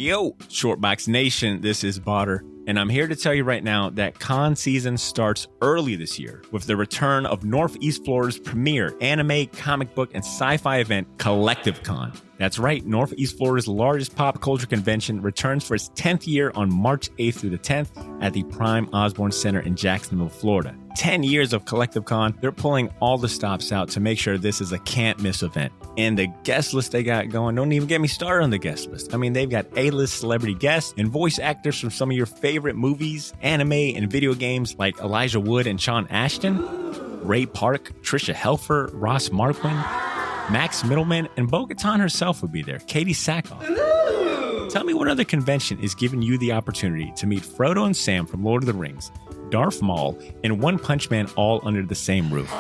Yo, Shortbox Nation, this is Botter, and I'm here to tell you right now that con season starts early this year with the return of Northeast Florida's premier anime, comic book, and sci-fi event, Collective Con. That's right, Northeast Florida's largest pop culture convention returns for its 10th year on March 8th through the 10th at the Prime Osborne Center in Jacksonville, Florida. 10 years of Collective Con, they're pulling all the stops out to make sure this is a can't-miss event. And the guest list they got going, don't even get me started on the guest list. I mean, they've got A-list celebrity guests and voice actors from some of your favorite movies, anime, and video games like Elijah Wood and Sean Ashton, Ray Park, Trisha Helfer, Ross Marquand, Max Middleman, and Bo-Katan herself will be there, Katie Sackhoff. Tell me what other convention is giving you the opportunity to meet Frodo and Sam from Lord of the Rings, Darth Maul, and One Punch Man all under the same roof.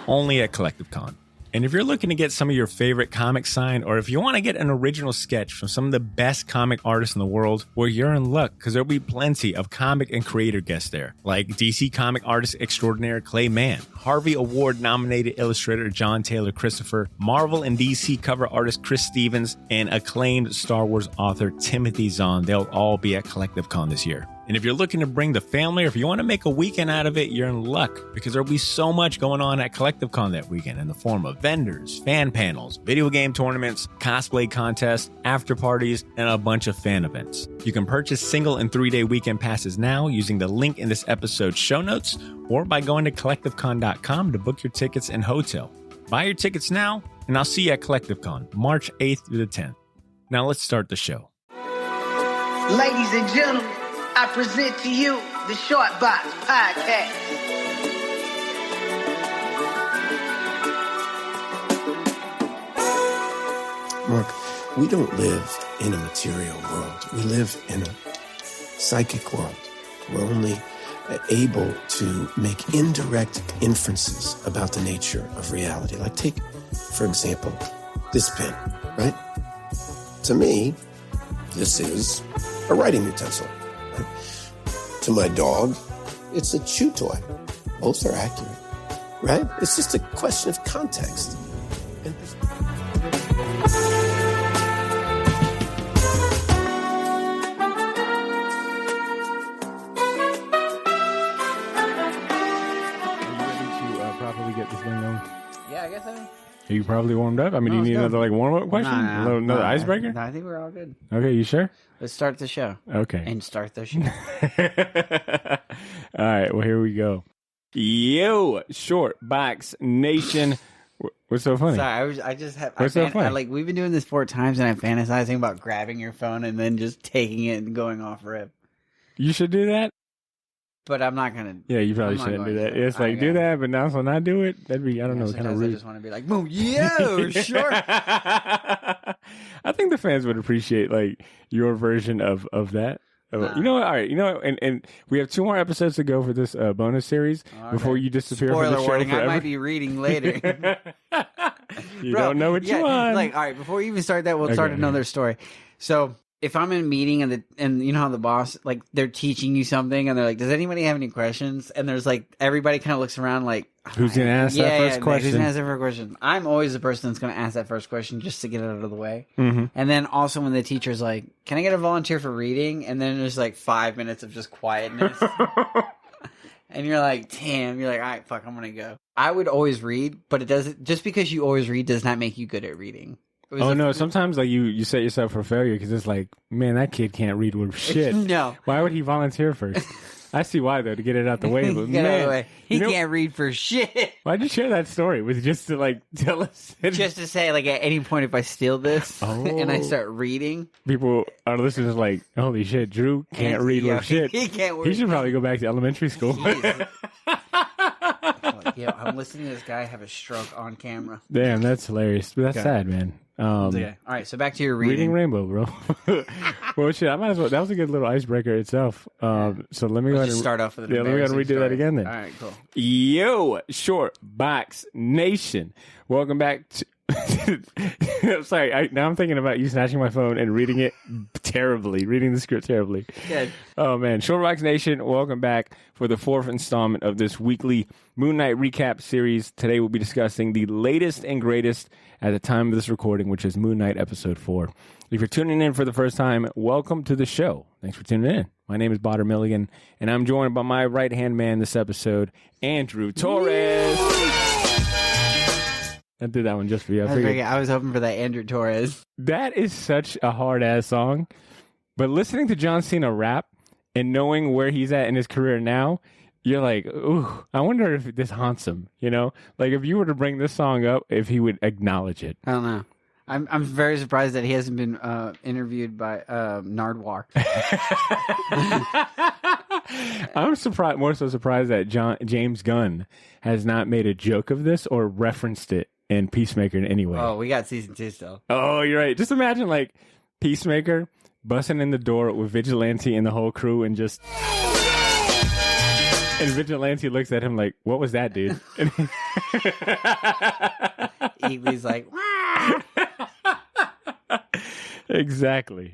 Only at Collective Con. And if you're looking to get some of your favorite comics signed, or if you want to get an original sketch from some of the best comic artists in the world, well, you're in luck, because there'll be plenty of comic and creator guests there, like DC comic artist extraordinaire Clay Mann, Harvey Award-nominated illustrator John Taylor Christopher, Marvel and DC cover artist Chris Stevens, and acclaimed Star Wars author Timothy Zahn. They'll all be at Collective Con this year. And if you're looking to bring the family, or if you want to make a weekend out of it, you're in luck, because there'll be so much going on at Collective Con that weekend in the form of vendors, fan panels, video game tournaments, cosplay contests, after parties, and a bunch of fan events. You can purchase single and 3-day weekend passes now using the link in this episode's show notes, or by going to collectivecon.com to book your tickets and hotel. Buy your tickets now, and I'll see you at Collective Con, March 8th through the 10th. Now let's start the show. Ladies and gentlemen, I present to you the Shortbox Podcast. Mark, we don't live in a material world. We live in a psychic world. We're only able to make indirect inferences about the nature of reality. Like take, for example, this pen, right? To me, this is a writing utensil. To my dog, it's a chew toy. Both are accurate, right? It's just a question of context. And properly get this thing going? Yeah, I guess so. Are you probably warmed up? I mean, you need another warm-up question? Another icebreaker? No, I think we're all good. Okay, you sure? Let's start the show. Okay. And start the show. All right, well, here we go. Yo, Shortbox Nation. What's so funny? Sorry, I just have. What's so funny? We've been doing this 4 times, and I'm fantasizing about grabbing your phone and then just taking it and going off rip. You should do that? But I'm not gonna. Yeah, you probably shouldn't do that. It's like do that, but also not do it. That'd be kind of rude. I just want to be like, boom, yo, sure. I think the fans would appreciate like your version of that. You know what? All right. You know what? And we have 2 more episodes to go for this bonus series before you disappear from the show warning, forever. I might be reading later. You don't know what you want. Like, all right, before we even start that, we'll start another story. So if I'm in a meeting and you know how the boss, like, they're teaching you something and they're like, does anybody have any questions? And there's like, everybody kind of looks around like, who's going to ask that first question? Who's going to ask that first question? I'm always the person that's going to ask that first question just to get it out of the way. Mm-hmm. And then also when the teacher's like, can I get a volunteer for reading? And then there's like 5 minutes of just quietness. And you're like, damn, you're like, all right, fuck, I'm going to go. I would always read, but it doesn't, just because you always read does not make you good at reading. Oh, no, sometimes like you set yourself for failure because it's like, man, that kid can't read worth shit. No. Why would he volunteer first? I see why, though, to get it out the way. But man, he can't read for shit. Why'd you share that story? Was it just to like tell us? Just to say, like, at any point, if I steal this and I start reading, people, our listeners, like, holy shit, Drew can't read worth shit. He can't read. He should probably go back to elementary school. Yeah, I'm listening to this guy have a stroke on camera. Damn, that's hilarious. But that's sad, man. Okay. All right, so back to your reading. Rainbow, bro. Well, shit, I might as well. That was a good little icebreaker itself. So let me go ahead and start off with an let me go ahead and redo that again then. All right, cool. Yo, Shortbox Nation. Welcome back to I'm sorry. Now I'm thinking about you snatching my phone and reading it terribly, reading the script terribly. Good. Oh, man. Shortbox Nation, welcome back for the 4th installment of this weekly Moon Knight recap series. Today we'll be discussing the latest and greatest at the time of this recording, which is Moon Knight Episode 4. If you're tuning in for the first time, welcome to the show. Thanks for tuning in. My name is Botter Milligan, and I'm joined by my right-hand man this episode, Andrew Torres. I did that one just for you. I was hoping for that Andrew Torres. That is such a hard-ass song, but listening to John Cena rap and knowing where he's at in his career now, you're like, ooh, I wonder if this haunts him, you know? Like, if you were to bring this song up, if he would acknowledge it. I don't know. I'm very surprised that he hasn't been interviewed by Nardwar. I'm surprised, more so surprised that James Gunn has not made a joke of this or referenced it in Peacemaker in any way. Oh, we got season 2 still. Oh, you're right. Just imagine like Peacemaker busting in the door with Vigilante and the whole crew and just... And Vigilante looks at him like, what was that, dude? Eagly's like, wah! Exactly.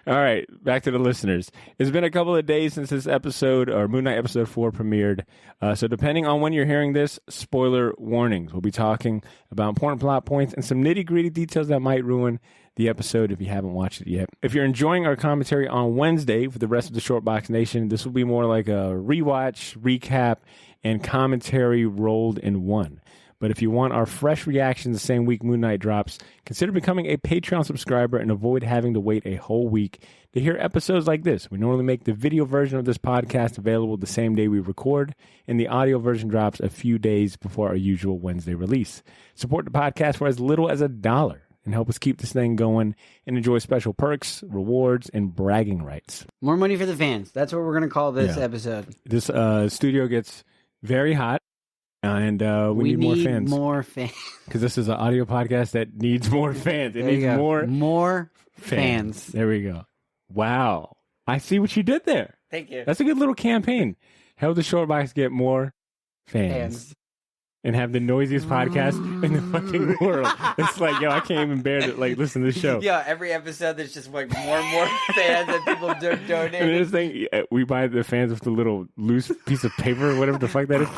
All right, back to the listeners. It's been a couple of days since this episode, or Moon Knight Episode 4, premiered. So depending on when you're hearing this, spoiler warnings. We'll be talking about important plot points and some nitty-gritty details that might ruin the episode if you haven't watched it yet. If you're enjoying our commentary on Wednesday for the rest of the Shortbox Nation, this will be more like a rewatch, recap, and commentary rolled in one. But if you want our fresh reactions the same week Moon Knight drops, consider becoming a Patreon subscriber and avoid having to wait a whole week to hear episodes like this. We normally make the video version of this podcast available the same day we record, and the audio version drops a few days before our usual Wednesday release. Support the podcast for as little as $1 and help us keep this thing going and enjoy special perks, rewards, and bragging rights. More money for the fans. That's what we're going to call this episode. This studio gets very hot. And we need more fans. Because this is an audio podcast that needs more fans. It needs more fans. There we go. Wow. I see what you did there. Thank you. That's a good little campaign. Help the Shortbox get more fans. And have the noisiest podcast in the fucking world. It's like, yo, I can't even bear to listen to the show. Yeah, every episode there's just like more and more fans that people donate. And this thing, we buy the fans with the little loose piece of paper, whatever the fuck that is.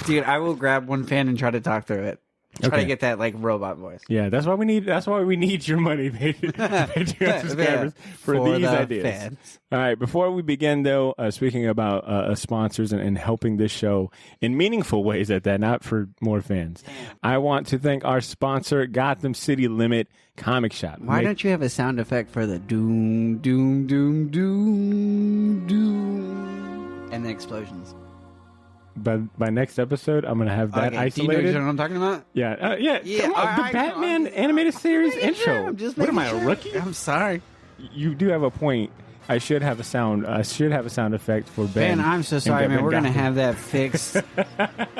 Dude, I will grab one fan and try to talk through it. Try to get that like robot voice. Yeah, that's why we need your money, Patreon subscribers for these ideas. Fans. All right, before we begin though, speaking about sponsors and helping this show in meaningful ways at that, not for more fans. I want to thank our sponsor, Gotham City Limit Comic Shop. Why don't you have a sound effect for the doom, doom, doom, doom, doom, and the explosions? By next episode, I'm going to have that isolated. Do you know what I'm talking about? Yeah. Come on, the Batman animated series intro. What am I, a rookie? I'm sorry. You do have a point. I should have a sound effect for Ben. Ben, I'm so sorry, man. We're going to have that fixed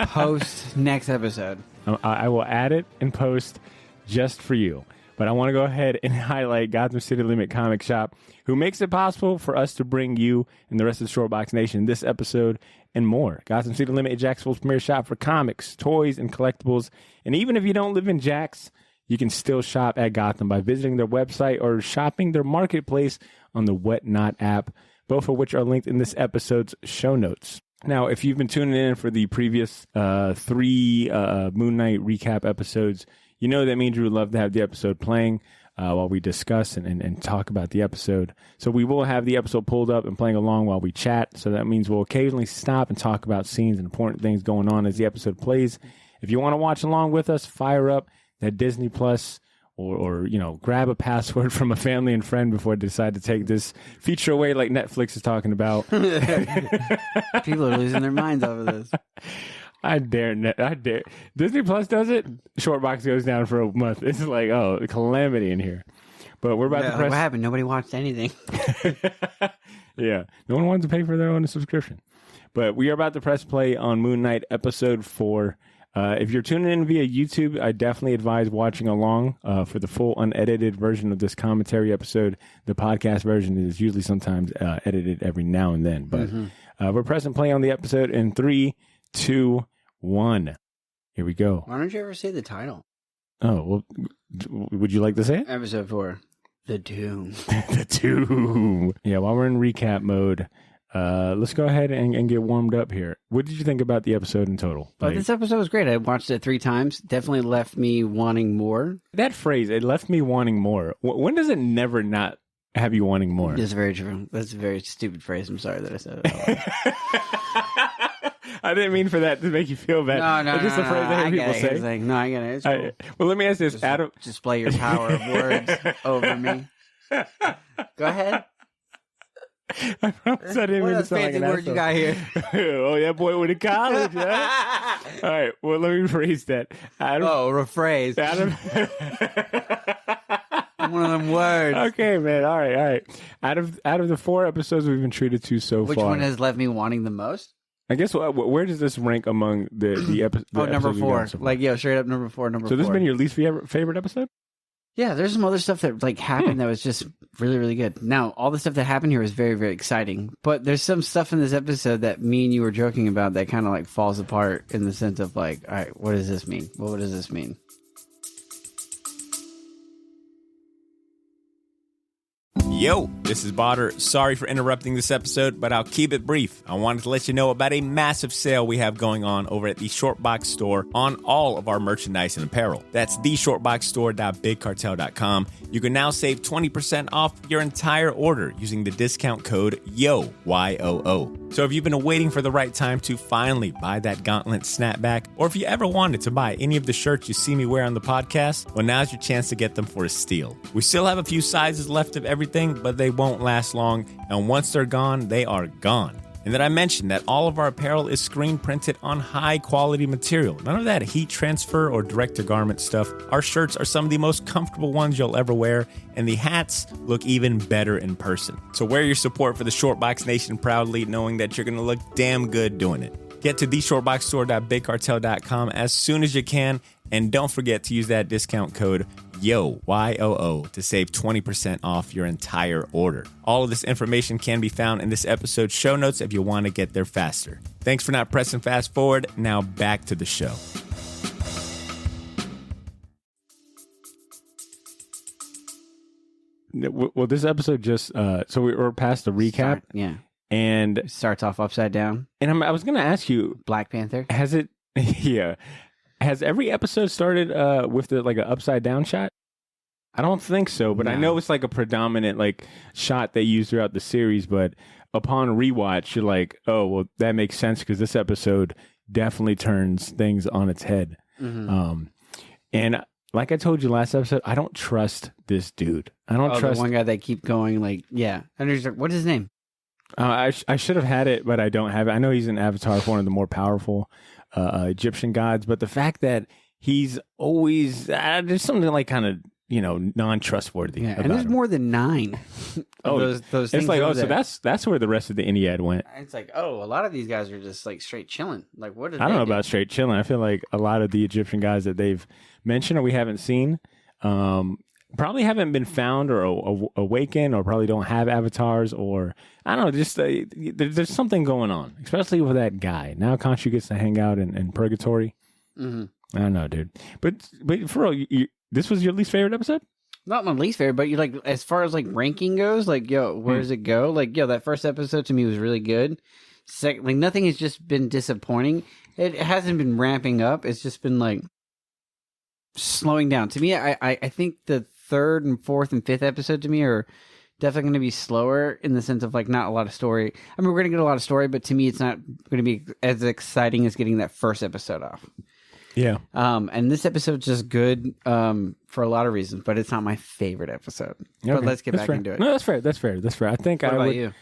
post next episode. I will add it in post just for you. But I want to go ahead and highlight Gotham City Limit Comic Shop, who makes it possible for us to bring you and the rest of the Shortbox Nation this episode and more. Gotham City Limit is Jacksonville's premier shop for comics, toys, and collectibles. And even if you don't live in Jax, you can still shop at Gotham by visiting their website or shopping their marketplace on the Whatnot app, both of which are linked in this episode's show notes. Now, if you've been tuning in for the previous 3 Moon Knight recap episodes, you know that me and Drew would love to have the episode playing while we discuss and talk about the episode. So we will have the episode pulled up and playing along while we chat. So that means we'll occasionally stop and talk about scenes and important things going on as the episode plays. If you want to watch along with us, fire up that Disney Plus or grab a password from a family and friend before they decide to take this feature away like Netflix is talking about. People are losing their minds over this. I dare. Disney Plus does it. Shortbox goes down for a month. It's like, calamity in here. But we're about to press. What happened? Nobody watched anything. Yeah. No one wanted to pay for their own subscription. But we are about to press play on Moon Knight Episode 4. If you're tuning in via YouTube, I definitely advise watching along for the full unedited version of this commentary episode. The podcast version is usually sometimes edited every now and then. But we're pressing play on the episode in 3, 2, 1. Here we go. Why don't you ever say the title? Oh, well, would you like to say it? Episode 4, The Doom. The Doom. Yeah, while we're in recap mode, let's go ahead and get warmed up here. What did you think about the episode in total? This episode was great. I watched it 3 times. Definitely left me wanting more. That phrase, it left me wanting more. When does it never not have you wanting more? That's very true. That's a very stupid phrase. I'm sorry that I said it. I didn't mean for that to make you feel bad. No. It's just a phrase I hear people say. I get it. It's cool. Well, let me ask this. Adam, display your power of words over me. Go ahead. I promise I didn't mean to sound like an word asshole. you got here? Oh, that boy went to college, huh? All right, well, let me rephrase that. Adam, rephrase. Adam. One of them words. Okay, man. All right. Out of the 4 episodes we've been treated to so Which far, one has left me wanting the most? I guess where does this rank among the episodes? Number 4. Straight up number 4. So this has been your least favorite episode? Yeah, there's some other stuff that happened that was just really, really good. Now, all the stuff that happened here was very, very exciting. But there's some stuff in this episode that me and you were joking about that kind of falls apart in the sense of all right, what does this mean? What does this mean? Yo, this is Botter. Sorry for interrupting this episode, but I'll keep it brief. I wanted to let you know about a massive sale we have going on over at the Shortbox store on all of our merchandise and apparel. That's theshortboxstore.bigcartel.com. You can now save 20% off your entire order using the discount code YOO, Y-O-O. So if you've been waiting for the right time to finally buy that gauntlet snapback, or if you ever wanted to buy any of the shirts you see me wear on the podcast, well, now's your chance to get them for a steal. We still have a few sizes left of everything, but they won't last long, and once they're gone, they are gone. And then I mentioned that all of our apparel is screen printed on high quality material. None of that heat transfer or direct to garment stuff. Our shirts are some of the most comfortable ones you'll ever wear, and the hats look even better in person. So wear your support for the Shortbox Nation proudly, knowing that you're going to look damn good doing it. Get to theshortboxstore.bigcartel.com as soon as you can, and don't forget to use that discount code YOO, Y-O-O, to save 20% off your entire order. All of this information can be found in this episode's show notes if you want to get there faster. Thanks for not pressing fast forward. Now back to the show. Well, this episode just, so we're past the recap. And it starts off upside down. And I was going to ask you, Black Panther. Has it, yeah. Has every episode started with an upside down shot? I don't think so, but no. I know it's a predominant shot they use throughout the series, but upon rewatch, you're like, oh, well, that makes sense because this episode definitely turns things on its head. Mm-hmm. And like I told you last episode, I don't trust this dude. I don't trust the one guy that keep going yeah. And he's like, what's his name? I should have had it, but I don't have it. I know he's an avatar for one of the more powerful Egyptian gods, but the fact that he's always there's something kind of non-trustworthy. Yeah, and there's more than 9. Those things. It's so that's where the rest of the Iliad went. It's a lot of these guys are just straight chilling. What? I don't know about straight chilling. I feel like a lot of the Egyptian guys that they've mentioned or we haven't seen. Probably haven't been found or awakened or probably don't have avatars or I don't know, just there's something going on, especially with that guy. Now Khonshu gets to hang out in purgatory. Mm-hmm. I don't know, dude. But for real, this was your least favorite episode? Not my least favorite, but you as far as ranking goes, where does it go? That first episode to me was really good. Second, nothing has just been disappointing. It hasn't been ramping up. It's just been slowing down. To me, I think the third and fourth and fifth episode to me are definitely going to be slower in the sense of not a lot of story. I mean, we're going to get a lot of story, but to me, it's not going to be as exciting as getting that first episode off. Yeah. And this episode's just good for a lot of reasons, but it's not my favorite episode. Okay. But let's get back into it. No, that's fair. I think what about you?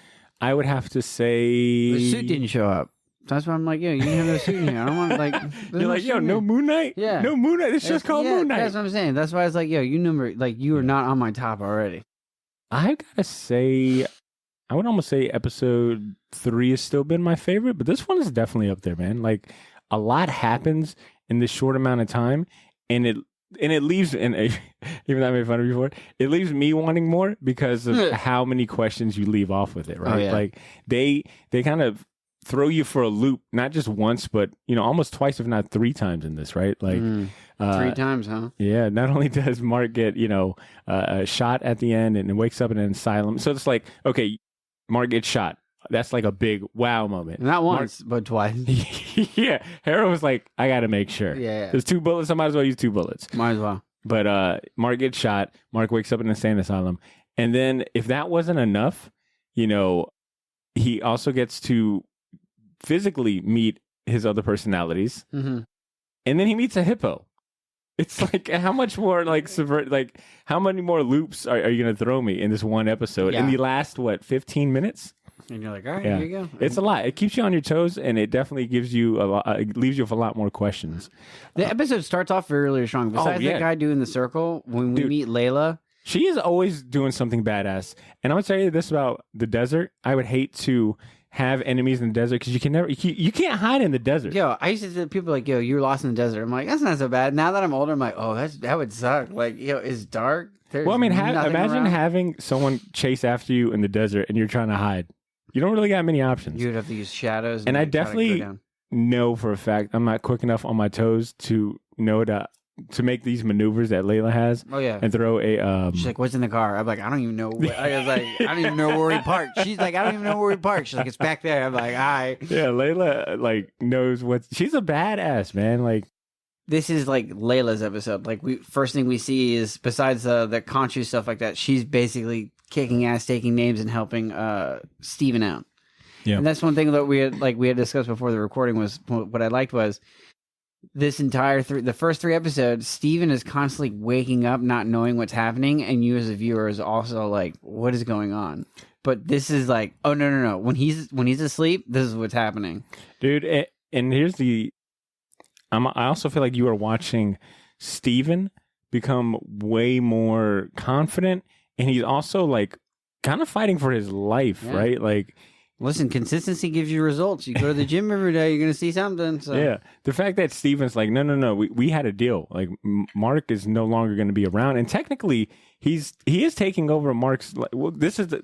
I would have to say the suit didn't show up. That's why I'm you didn't have no suit in here. I don't want you're no Moon Knight? Yeah. No Moon Knight. It's just called Moon Knight. That's what I'm saying. That's why it's you are not on my top already. I gotta say, I would almost say episode 3 has still been my favorite, but this one is definitely up there, man. A lot happens in this short amount of time, and it leaves, and even though I made fun of you for it, it leaves me wanting more because of how many questions you leave off with it, right? Oh, yeah. They kind of throw you for a loop, not just once, but almost twice, if not 3 times in this, right? Like 3 times, huh? Yeah. Not only does Mark get a shot at the end and wakes up in an asylum, so it's like, okay, Mark gets shot. That's like a big wow moment. Not once, but twice. Yeah. Harrow was like, I got to make sure. Yeah. There's 2 bullets. I might as well use 2 bullets. Might as well. But Mark gets shot. Mark wakes up in an insane asylum. And then if that wasn't enough, he also gets to physically meet his other personalities. Mm-hmm. And then he meets a hippo. It's like, how much more how many more loops are you going to throw me in this one episode? Yeah. In the last, 15 minutes? And you're like, all right, Yeah. here you go. It's a lot. It keeps you on your toes, and it definitely gives you a lot. It leaves you with a lot more questions. The episode starts off really strong. Besides that guy doing the circle, when we meet Layla, she is always doing something badass. And I'm gonna tell you this about the desert: I would hate to have enemies in the desert because you can't hide in the desert. Yo, I used to tell people like, yo, you were lost in the desert. I'm like, that's not so bad. Now that I'm older, I'm like, oh, that would suck. Like, yo, it's dark. There's imagine having someone chase after you in the desert and you're trying to hide. You don't really got many options. You'd have to use shadows. And I definitely know for a fact I'm not quick enough on my toes to know to make these maneuvers that Layla has. Oh yeah. And throw a She's like, what's in the car? I'm like, I don't even know. I was like, I don't even know where we parked. She's like, I don't even know where we parked. She's like, it's back there. I'm like, all right. Yeah, Layla knows what she's a badass, man. Like, this is like Layla's episode. Like, first thing we see is, besides the Khonshu stuff like that, she's basically kicking ass, taking names, and helping Steven out. Yeah. And that's one thing that we had discussed before the recording. Was what I liked was this entire the first 3 episodes, Steven is constantly waking up, not knowing what's happening, and you as a viewer is also like, what is going on? But this is like, oh no. When he's asleep, this is what's happening. Dude, and here's I also feel like you are watching Steven become way more confident, and he's also like kind of fighting for his life, right? Like, listen, consistency gives you results. You go to the gym every day, you're going to see something. So. Yeah. The fact that Steven's like, no, we had a deal. Like, Mark is no longer going to be around. And technically, he is taking over Mark's. This is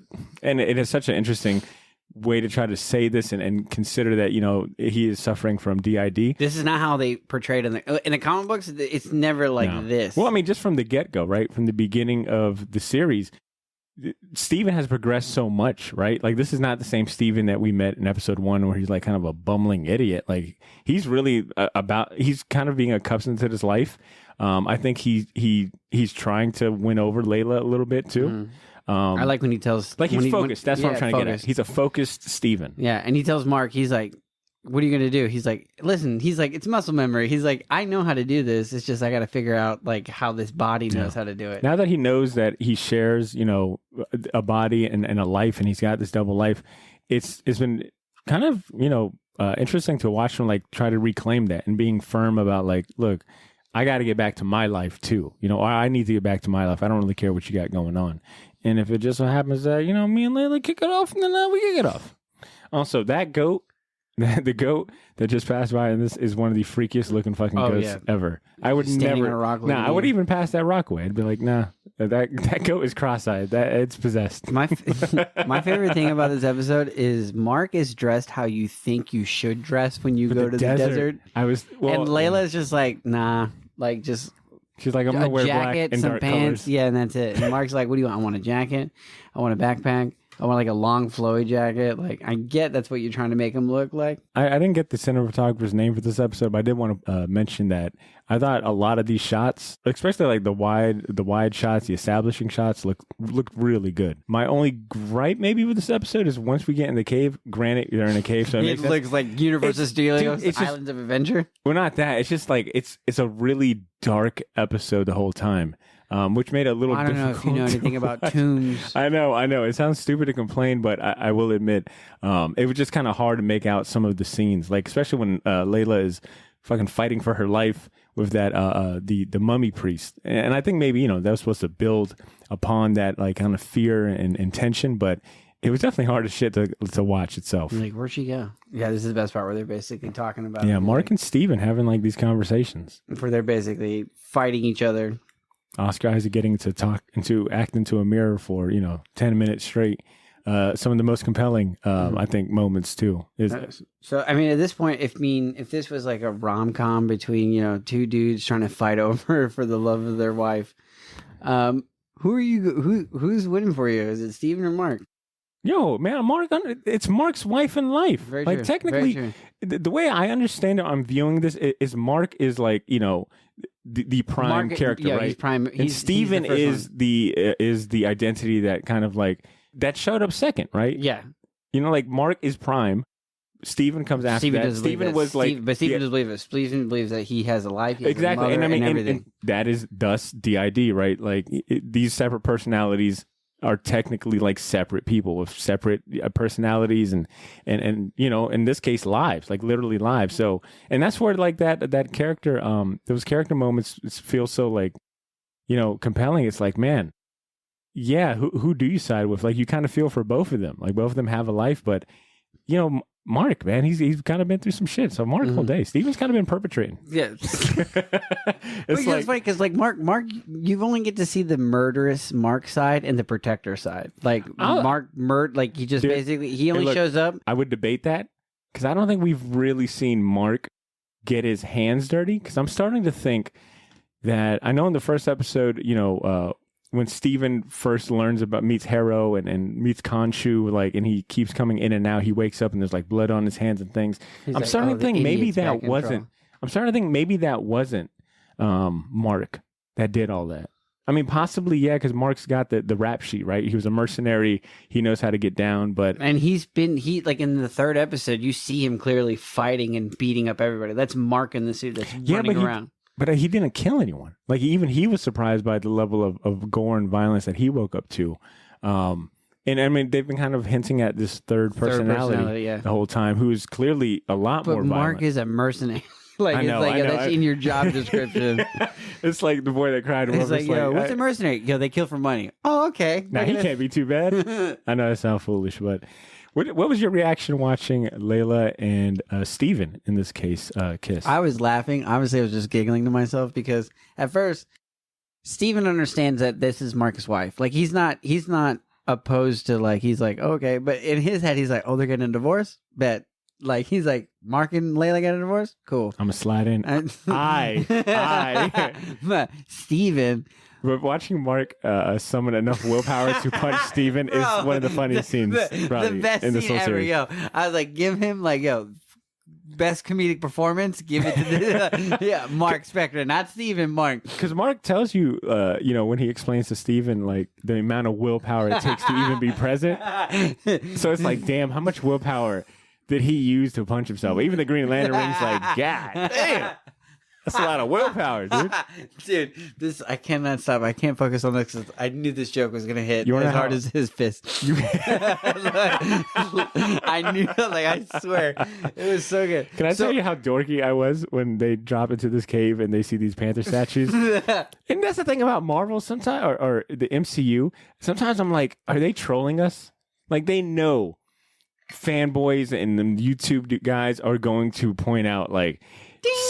and it is such an interesting way to try to say this and consider that, he is suffering from DID. This is not how they portrayed in the comic books. It's never like this. Well, I mean, just from the get-go, right? From the beginning of the series, Steven has progressed so much, right? Like, this is not the same Steven that we met in episode 1 where he's like kind of a bumbling idiot. Like, he's really he's kind of being accustomed to this life. I think he's trying to win over Layla a little bit too. Mm-hmm. I like when he tells... Like, he's focused. That's what I'm trying to get at. He's a focused Steven. Yeah, and he tells Mark, he's like, what are you going to do? He's like, listen, it's muscle memory. He's like, I know how to do this. It's just I got to figure out, like, how this body knows how to do it. Now that he knows that he shares, a body and a life, and he's got this double life, it's been kind of, interesting to watch him, like, try to reclaim that and being firm about, like, look, I got to get back to my life, too. I need to get back to my life. I don't really care what you got going on. And if it just so happens that, me and Layla kick it off, then we kick it off. Also, that goat, the goat that just passed by, and this is one of the freakiest looking fucking goats ever. I would Standing never. on a rock I wouldn't even pass that rockaway. I'd be like, nah, that goat is cross-eyed. It's possessed. My favorite thing about this episode is Mark is dressed how you think you should dress when you go to the desert. And Layla is just like, nah, like just. She's like, I'm going to wear jacket, black and some dark pants, colors. yeah, and that's it. And Mark's like, what do you want? I want a jacket. I want a backpack. I want like a long flowy jacket. Like, I get that's what you're trying to make him look like. I didn't get the cinematographer's name for this episode, but I did want to mention that I thought a lot of these shots, especially like the wide shots, the establishing shots, looked really good. My only gripe maybe with this episode is once we get in the cave. Granted, they're in a cave, so it looks like Universal Studios, Islands of Adventure. Well, not that. It's just like it's a really dark episode the whole time. Which made it a little difficult. I don't know if you know anything about tombs. I know. It sounds stupid to complain, but I will admit, it was just kind of hard to make out some of the scenes, like especially when Layla is fucking fighting for her life with that the mummy priest, and I think maybe that was supposed to build upon that like kind of fear and tension, but it was definitely hard as shit to watch itself. Like, where'd she go? Yeah, this is the best part where they're basically talking about. Yeah, Mark and Steven having like these conversations where they're basically fighting each other. Oscar Isaac getting to talk and to act into a mirror for 10 minutes straight. some of the most compelling, I think, moments too. So I mean, at this point, if this was like a rom-com between two dudes trying to fight over for the love of their wife, who's winning for you? Is it Steven or Mark? Yo, man, it's Mark's wife in life. Very like true. technically, Very the way I understand it, I'm viewing this is Mark is like the prime character, right? He's prime. And Steven is the identity that kind of like that showed up second, right? Yeah. Like Mark is prime. Steven comes after that. Steven was like, but Steven doesn't believe it. Steven believes that he has a life, he has exactly, a mother, and I mean, everything. and that is thus DID, right? Like these separate personalities are technically like separate people with separate personalities and in this case lives, like literally lives. So, and that's where like that character, those character moments feel so like, compelling. It's like, man, yeah, who do you side with? Like you kind of feel for both of them. Like both of them have a life, but Mark, man, he's kind of been through some shit. So Mark all day. Steven's kind of been perpetrating. Yeah. It's funny because like Mark, you only get to see the murderous Mark side and the protector side. Like Mark, like he just basically he only shows up. I would debate that because I don't think we've really seen Mark get his hands dirty. Because I'm starting to think that I know in the first episode, when Steven first meets Harrow and meets Khonshu, like, and he keeps coming in and out, he wakes up and there's like blood on his hands and things. I'm starting to think maybe that wasn't. I'm starting to think maybe that wasn't Mark that did all that. I mean, possibly, yeah, because Mark's got the rap sheet, right? He was a mercenary. He knows how to get down, and he like in the third episode, you see him clearly fighting and beating up everybody. That's Mark in the suit that's running around. But he didn't kill anyone. Like even he was surprised by the level of gore and violence that he woke up to. And I mean, they've been kind of hinting at this third personality the whole time, who is clearly a lot more violent. But Mark is a mercenary. Like, that's in your job description. It's like the boy that cried. It's like, what's a mercenary? They kill for money. Oh, okay. Now he can't be too bad. I know I sound foolish, but what was your reaction watching Layla and Steven, in this case, kiss? I was laughing. Obviously, I was just giggling to myself because at first, Steven understands that this is Mark's wife. Like, he's not opposed to, like, he's like, okay. But in his head, he's like, oh, they're getting a divorce? Bet. Like, he's like, Mark and Layla get a divorce? Cool. I'm going to slide in. But Steven... But watching Mark summon enough willpower to punch Steven is one of the funniest scenes probably the best in this scene whole series. Ever, I was like, give him best comedic performance. Give it to Mark Spector, not Steven. Mark, because Mark tells you, when he explains to Steven like the amount of willpower it takes to even be present. So it's like, damn, how much willpower did he use to punch himself? Even the Green Lantern ring's like, God damn. That's a lot of willpower, dude. Dude, I cannot stop. I can't focus on this because I knew this joke was going to hit as hard as his fist. I knew, I swear. It was so good. Can I tell you how dorky I was when they drop into this cave and they see these Panther statues? And that's the thing about Marvel sometimes, or the MCU. Sometimes I'm like, are they trolling us? Like, they know fanboys and the YouTube guys are going to point out, like,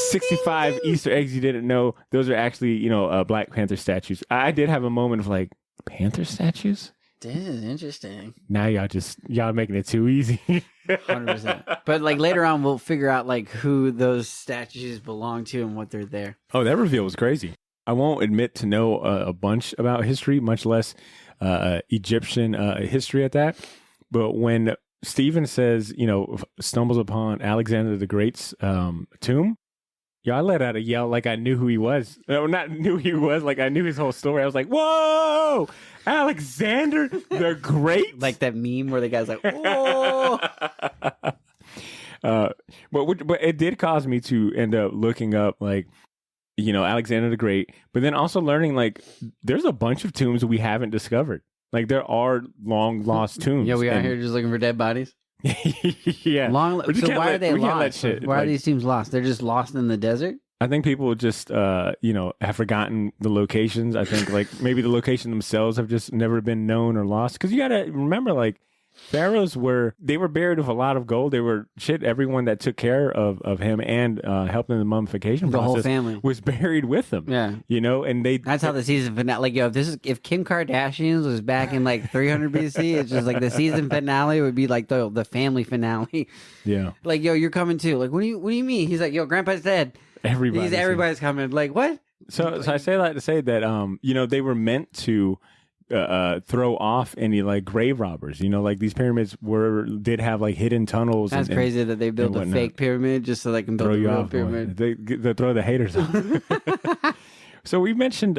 65 Easter eggs you didn't know. Those are actually, Black Panther statues. I did have a moment of like, Panther statues? This is interesting. Now y'all making it too easy. 100%. But like later on, we'll figure out like who those statues belong to and what they're there. Oh, that reveal was crazy. I won't admit to know a bunch about history, much less Egyptian history at that. But when Steven says, stumbles upon Alexander the Great's tomb, I let out a yell like I knew who he was. No, not knew who he was, like I knew his whole story. I was like, whoa, Alexander the Great? Like that meme where the guy's like, whoa. But it did cause me to end up looking up, like, Alexander the Great, but then also learning, like, there's a bunch of tombs we haven't discovered. Like, there are long lost tombs. Yeah, we out here just looking for dead bodies. Yeah. So why are they lost? Why are these tombs lost? They're just lost in the desert? I think people just, have forgotten the locations. I think, like, maybe the location themselves have just never been known or lost. Because you got to remember, like, Pharaohs were buried with a lot of gold. They were everyone that took care of him and helped in the mummification The process whole family was buried with him. Yeah. And that's how the season finale. Like, if Kim Kardashian was back in like 300 BC, it's just like the season finale would be like the family finale. Yeah. Like, you're coming too. Like, what do you mean? He's like, Grandpa's dead. Everybody's coming. Like, what? So I say that to say that they were meant to throw off any like grave robbers. Like these pyramids did have like hidden tunnels. That's crazy that they built a fake pyramid just so they can build a real pyramid. They throw the haters off. So we mentioned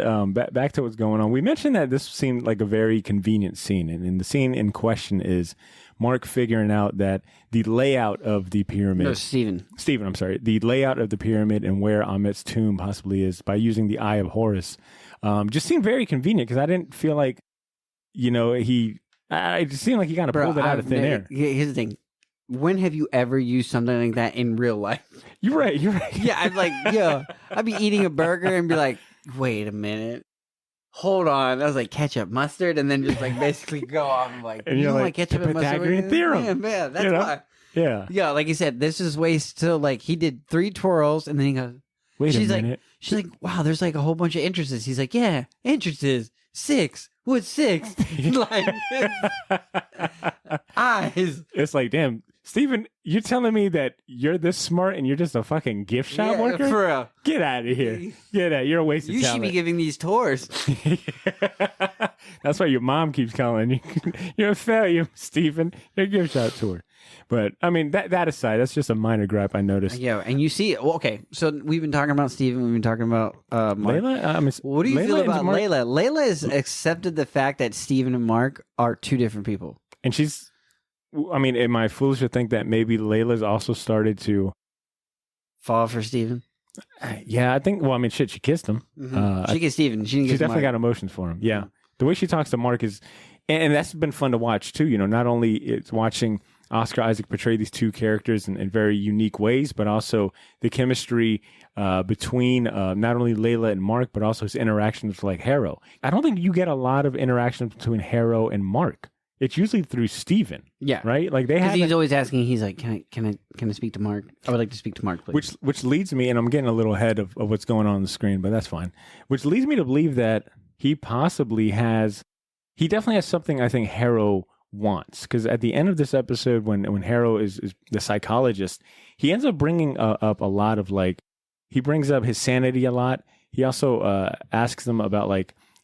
back to what's going on. We mentioned that this seemed like a very convenient scene, and the scene in question is Mark figuring out that the layout of the pyramid. No, Stephen, I'm sorry. The layout of the pyramid and where Amit's tomb possibly is by using the Eye of Horus just seemed very convenient because I didn't feel like, it just seemed like he kind of pulled it out of thin air. Here's the thing. When have you ever used something like that in real life? You're right. Yeah, I'm like, I'd be eating a burger and be like, wait a minute. Hold on. I was like, ketchup, mustard, and then just like basically go off and like, and you're like ketchup and mustard. Pythagorean theorem. Man, that's why. Yeah. Yeah, like you said, this is waste. So like he did 3 twirls and then he goes, wait a minute. She's like, wow, there's like a whole bunch of entrances. He's like, yeah, entrances. 6. What's 6? Like, eyes. It's like, damn, Steven, you're telling me that you're this smart and you're just a fucking gift shop worker? For real. Get out of here. Get out. You're a waste of talent. You should be giving these tours. That's why your mom keeps calling you. You're a failure, Steven. You're a gift shop tour. But, I mean, that aside, that's just a minor gripe I noticed. Yeah, and you see, okay, so we've been talking about Steven, we've been talking about Mark. Layla? What do you feel about Layla? Layla has accepted the fact that Steven and Mark are 2 different people. And am I foolish to think that maybe Layla's also started to fall for Steven? Yeah, I think, she kissed him. Mm-hmm. She kissed Steven. She definitely got emotions for him. Yeah. The way she talks to Mark is, and that's been fun to watch too. Not only it's watching Oscar Isaac portray these 2 characters in very unique ways, but also the chemistry between not only Layla and Mark, but also his interactions with like Harrow. I don't think you get a lot of interactions between Harrow and Mark. It's usually through Steven. Yeah. Right? Like he's always asking, he's like, can I speak to Mark? I would like to speak to Mark, please. Which leads me, and I'm getting a little ahead of what's going on the screen, but that's fine. Which leads me to believe that he definitely has something I think Harrow wants. Because at the end of this episode, when Harrow is the psychologist, he ends up bringing up a lot of he brings up his sanity a lot. He also asks them about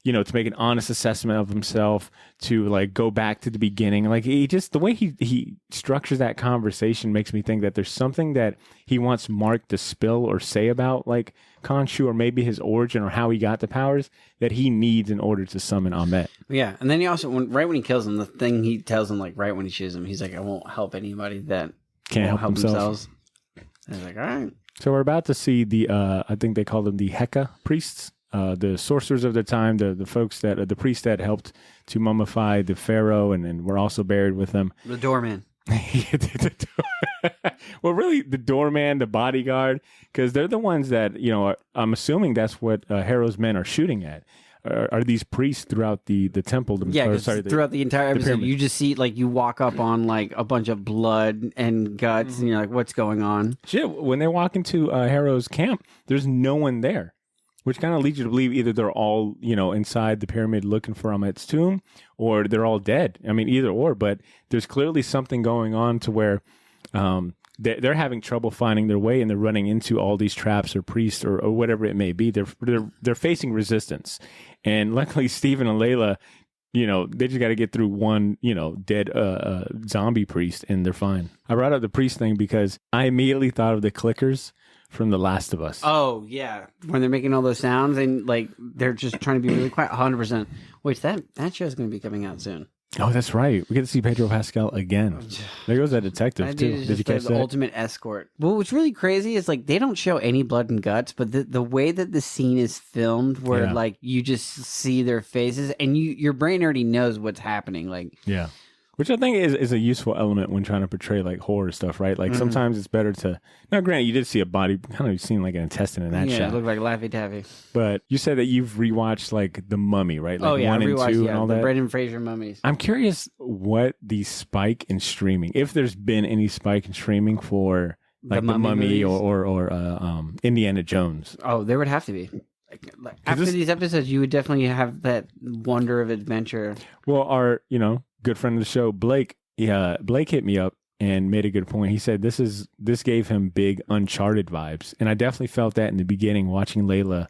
to make an honest assessment of himself, to go back to the beginning. The way he structures that conversation makes me think that there's something that he wants Mark to spill or say about Khonshu, or maybe his origin or how he got the powers that he needs in order to summon Amet. Yeah, and then he also, right when he kills him, the thing he tells him, right when he shoots him, he's like, I won't help anybody that can't help themselves. And he's like, all right. So we're about to see the, I think they call them the Heka priests. The sorcerers of the time, the folks the priests that helped to mummify the pharaoh and were also buried with them. The doorman. Well, really, the doorman, the bodyguard, because they're the ones that I'm assuming that's what Harrow's men are shooting at. Are these priests throughout the temple? Yeah, throughout the entire episode, you just see you walk up on a bunch of blood and guts, and you're like, what's going on? Shit, when they walk into Harrow's camp, there's no one there. Which kind of leads you to believe either they're all, inside the pyramid looking for Amet's tomb, or they're all dead. I mean, either or, but there's clearly something going on to where they're having trouble finding their way, and they're running into all these traps or priests or whatever it may be. They're facing resistance. And luckily, Steven and Layla, they just got to get through one, dead zombie priest, and they're fine. I brought up the priest thing because I immediately thought of the clickers from The Last of Us. Oh, yeah. When they're making all those sounds and they're just trying to be really quiet. 100%. Which that show is going to be coming out soon. Oh, that's right. We get to see Pedro Pascal again. There goes that detective, too. Did you catch that? The ultimate escort. Well, what's really crazy is they don't show any blood and guts, but the way that the scene is filmed where you just see their faces and your brain already knows what's happening. Yeah. Which I think is a useful element when trying to portray like horror stuff, right? Like sometimes it's better to. Now, granted, you did see a body, kind of seen like an intestine in that Yeah, shot. it looked like Laffy Taffy. But you said that you've rewatched like The Mummy, right? Like Oh yeah, 1 I and rewatched 2 and all the that. Brendan Fraser mummies. I'm curious what the spike in streaming, if there's been any spike in streaming for like The Mummy movies? or Indiana Jones. Oh, there would have to be. Like, after these episodes, you would definitely have that wonder of adventure. Well, our good friend of the show, Blake. Yeah, Blake hit me up and made a good point. He said this gave him big Uncharted vibes, and I definitely felt that in the beginning watching Layla,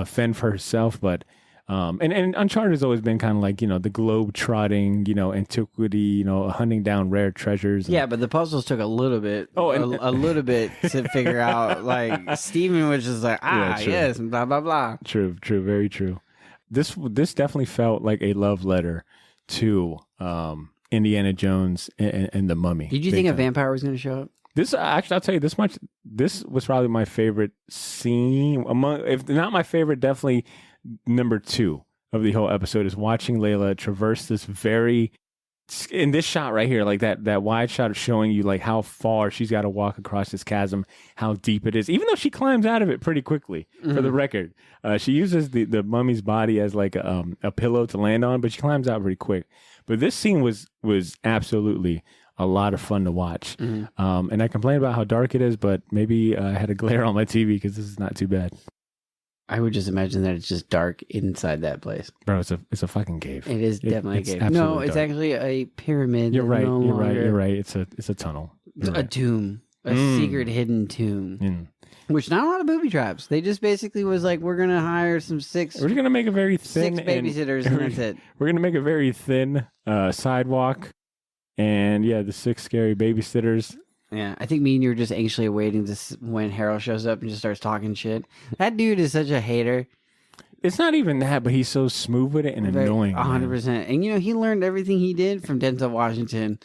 fend for herself. But and Uncharted has always been kind of like the globe trotting, antiquity, hunting down rare treasures. Yeah, but the puzzles took a little bit. Oh, a little bit to figure out. Like Steven was just like, yes, blah blah blah. True, very true. This definitely felt like a love letter to Indiana Jones and the Mummy. Did you think a vampire was going to show up? This actually, I'll tell you this much. This was probably my favorite scene if not my favorite, definitely number 2 of the whole episode is watching Layla traverse this in this shot right here, like that wide shot of showing you like how far she's got to walk across this chasm, how deep it is, even though she climbs out of it pretty quickly. For the record, she uses the mummy's body as like a pillow to land on, but she climbs out pretty quick. But this scene was absolutely a lot of fun to watch. And I complained about how dark it is, but maybe I had a glare on my TV because this is not too bad. I would just imagine that it's just dark inside that place. Bro, it's a fucking cave. It is definitely a cave. No, it's actually a pyramid. You're right. You're right. It's a tunnel. A tomb. A secret hidden tomb. Which not a lot of booby traps. They just basically was like, we're gonna hire we're gonna make a very thin 6 babysitters and that's it. We're gonna make a very thin sidewalk, and the 6 scary babysitters. Yeah, I think me and you are just anxiously awaiting this when Harold shows up and just starts talking shit. That dude is such a hater. It's not even that, but he's so smooth with it and annoying. 100%. And he learned everything he did from Denzel Washington.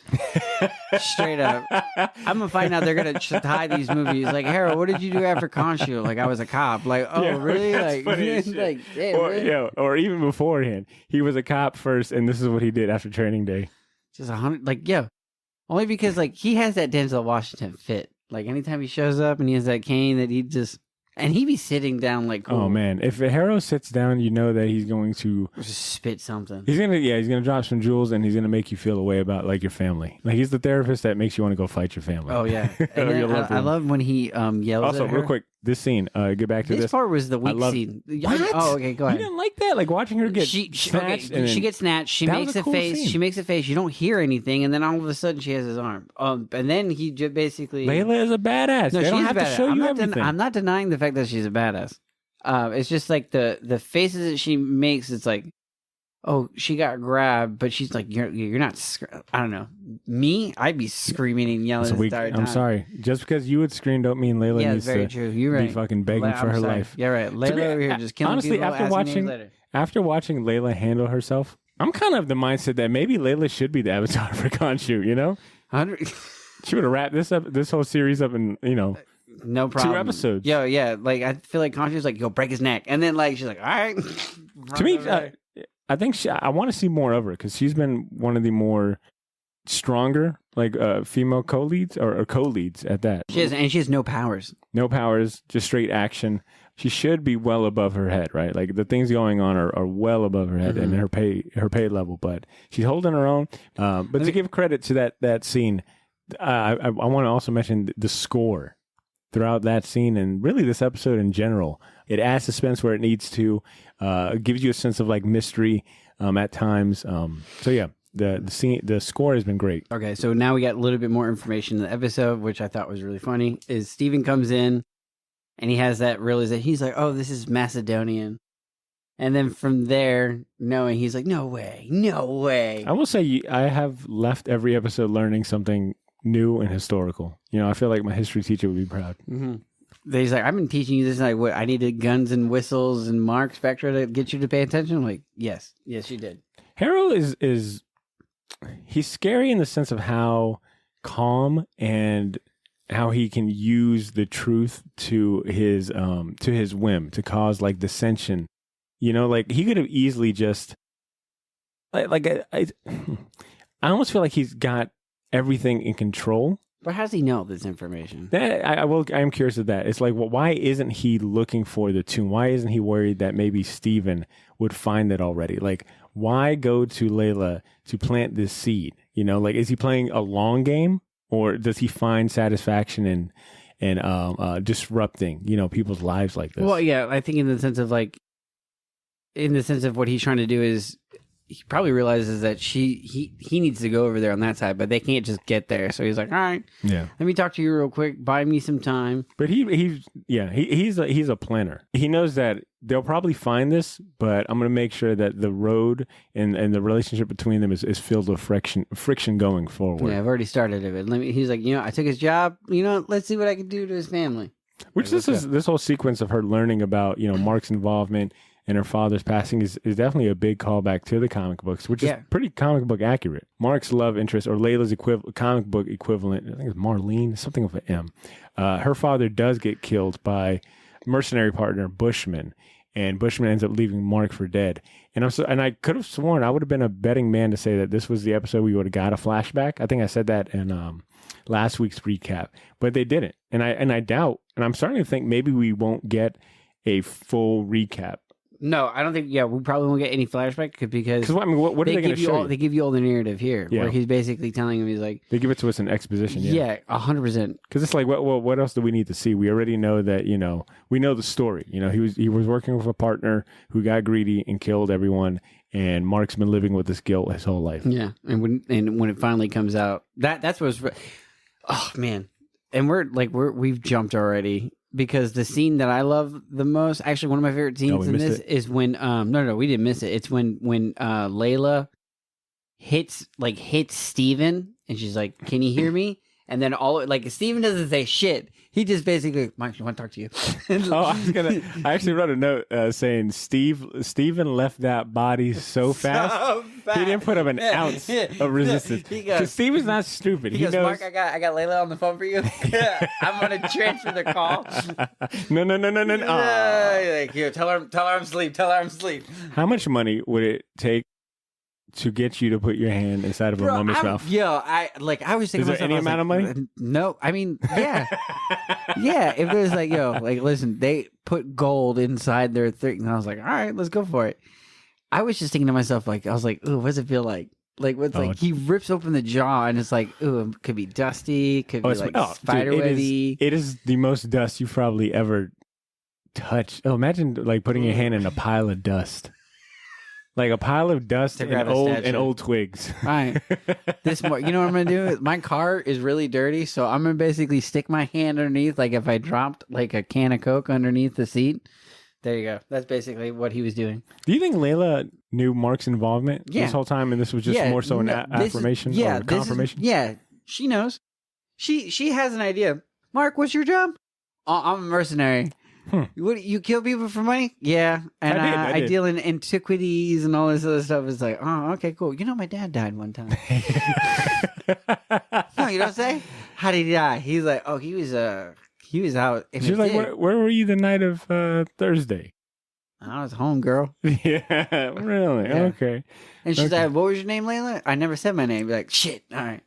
Straight up. I'm gonna find out they're gonna tie these movies. Like, Harold, what did you do after Conchu? Like, I was a cop. Like, oh, really? Like, yeah, or even beforehand, he was a cop first, and this is what he did after Training Day. Just 100. Like, only because like he has that Denzel Washington fit. Like, anytime he shows up and he has that cane that he just. And he be sitting down like cool. Oh man, if Harrow sits down, you know that he's going to just spit something. He's gonna drop some jewels, and he's gonna make you feel a way about like your family. Like he's the therapist that makes you want to go fight your family. Oh yeah, and I love when he yells. Also, at her. Real quick, this scene. Get back to this. This part was the weak scene. What? Oh, okay, go ahead. You didn't like that? Like watching her get snatched. Okay, she gets snatched. She makes a face. Scene. She makes a face. You don't hear anything, and then all of a sudden she has his arm. And then he basically. Layla is a badass. No, they don't have to show you everything. I'm not denying the fact that she's a badass. It's just like the faces that she makes. It's like, oh, she got grabbed, but she's like, you're not. I don't know. Me, I'd be screaming and yelling. The entire time. I'm sorry. Just because you would scream, don't mean Layla needs very true. You're right. be fucking begging for her life. Yeah, right. Layla over here just killing honestly, people. After watching Layla handle herself, I'm kind of the mindset that maybe Layla should be the avatar for Khonshu. You know, she would have wrapped this whole series up in no problem. 2 episodes. Yeah. Like I feel like Khonshu's like, yo, break his neck, and then like she's like, all right. To me, I think I want to see more of her because she's been one of the more stronger like female co-leads or co-leads at that. She has no powers. No powers, just straight action. She should be well above her head, right? Like the things going on are well above her head and her pay level. But she's holding her own. But to give credit to that scene, I want to also mention the score throughout that scene and really this episode in general. It adds suspense where it needs to. It gives you a sense of like mystery at times. So yeah, the score has been great. Okay, so now we got a little bit more information in the episode, which I thought was really funny. Is Steven comes in and he has that realization. He's like, "Oh, this is Macedonian," and then from there, knowing he's like, "No way." I will say I have left every episode learning something new and historical. I feel like my history teacher would be proud. Mm-hmm. He's like, I've been teaching you this. Like, what? I needed guns and whistles and Mark Spectra to get you to pay attention. I'm like, yes, you did. Harrow is he's scary in the sense of how calm and how he can use the truth to his whim to cause like dissension. Like he could have easily just I almost feel like he's got everything in control. But how does he know this information? I am curious of that. It's like, well, why isn't he looking for the tomb? Why isn't he worried that maybe Steven would find it already? Like, why go to Layla to plant this seed? You know, like, is he playing a long game, or does he find satisfaction in disrupting, people's lives like this? Well, yeah, I think in the sense of what he's trying to do is he probably realizes that he needs to go over there on that side, but they can't just get there. So he's like, all right, yeah, let me talk to you real quick. Buy me some time. But he's a planner. He knows that they'll probably find this, but I'm going to make sure that the road and the relationship between them is filled with friction going forward. Yeah, I've already started it. He's like, I took his job. Let's see what I can do to his family. Which this whole sequence of her learning about Mark's involvement and her father's passing is definitely a big callback to the comic books, which is pretty comic book accurate. Mark's love interest, or Layla's comic book equivalent, I think it's Marlene, something of an M. Her father does get killed by mercenary partner Bushman, and Bushman ends up leaving Mark for dead. And I could have sworn I would have been a betting man to say that this was the episode we would have got a flashback. I think I said that in last week's recap, but they didn't. And I doubt, and I'm starting to think maybe we won't get a full recap. No, I don't think. Yeah, we probably won't get any flashback because what are they going to show you? They give you all the narrative here, where he's basically telling him, he's like, they give it to us in exposition. Yeah, 100%. Because it's like, what else do we need to see? We already know that we know the story. He was working with a partner who got greedy and killed everyone, and Mark's been living with this guilt his whole life. Yeah, and when it finally comes out, that's what's. Oh man, and we've jumped already. Because the scene that I love the most, actually one of my favorite scenes in this is when no, we didn't miss it. It's when Layla hits Steven and she's like, "Can you hear me?" And then Steven doesn't say shit. He just basically, Mike, I want to talk to you. I actually wrote a note saying Steven left that body so fast. He didn't put up an ounce of resistance. Because Steven's not stupid. He goes, Mark, I got Layla on the phone for you. I'm going to transfer the call. No. Like, here, tell her I'm asleep. Tell her I'm asleep. How much money would it take to get you to put your hand inside of a mummy's mouth? I was thinking. Is there any amount of money? No, I mean, yeah, yeah. If it was listen, they put gold inside their thing, and I was like, all right, let's go for it. I was just thinking to myself, I was like, ooh, what does it feel like? He rips open the jaw, and it's like, ooh, it could be dusty, could be spiderwebby. It is the most dust you've probably ever touched. Oh, imagine putting your hand in a pile of dust. Like a pile of dust and old twigs. All right. You know what I'm going to do? My car is really dirty, so I'm going to basically stick my hand underneath, like if I dropped a can of Coke underneath the seat. There you go. That's basically what he was doing. Do you think Layla knew Mark's involvement this whole time, and this was just more so an affirmation or confirmation? She knows. She has an idea. Mark, what's your job? I'm a mercenary. What, you kill people for money? Yeah. And I deal in antiquities and all this other stuff. It's like, oh, okay, cool. My dad died one time. No, you don't say? How did he die? He's like, oh, he was out. She's like, where were you the night of Thursday? I was home, girl. Yeah, really? Yeah. Okay. And she's like, what was your name, Layla? I never said my name. Be like, shit. All right.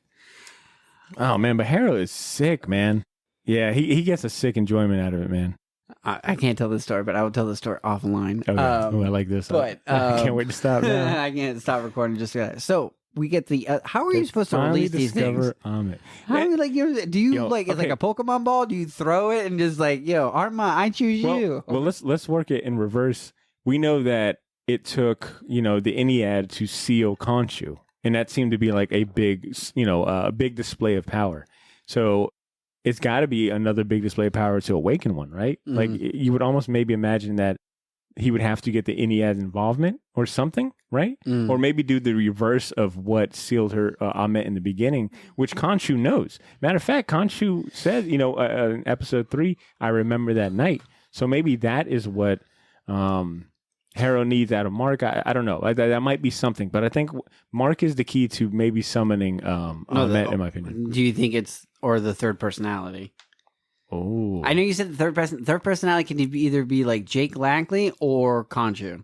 Oh, man, but Harold is sick, man. Yeah, he gets a sick enjoyment out of it, man. I can't tell this story, but I will tell the story offline. Okay. I like this. But I can't wait to stop now. I can't stop recording just yet. So we get the. How are you supposed to release these things? Amit. How are you do you it's like a Pokemon ball? Do you throw it and just Arma, I choose you? Well, let's work it in reverse. We know that it took the Ennead to seal Khonshu, and that seemed to be like a big a big display of power. So it's got to be another big display of power to awaken one, right? Mm-hmm. Like you would almost maybe imagine that he would have to get the Ennead's involvement or something, right? Mm. Or maybe do the reverse of what sealed her Amit in the beginning, which Khonshu knows. Matter of fact, Khonshu said, in episode 3, I remember that night. So maybe that is what Harrow needs out of Mark. I don't know. That might be something, but I think Mark is the key to maybe summoning Amit, in my opinion. Do you think it's the third personality? Oh, I know you said the third personality can either be like Jake Lackley or Khonshu.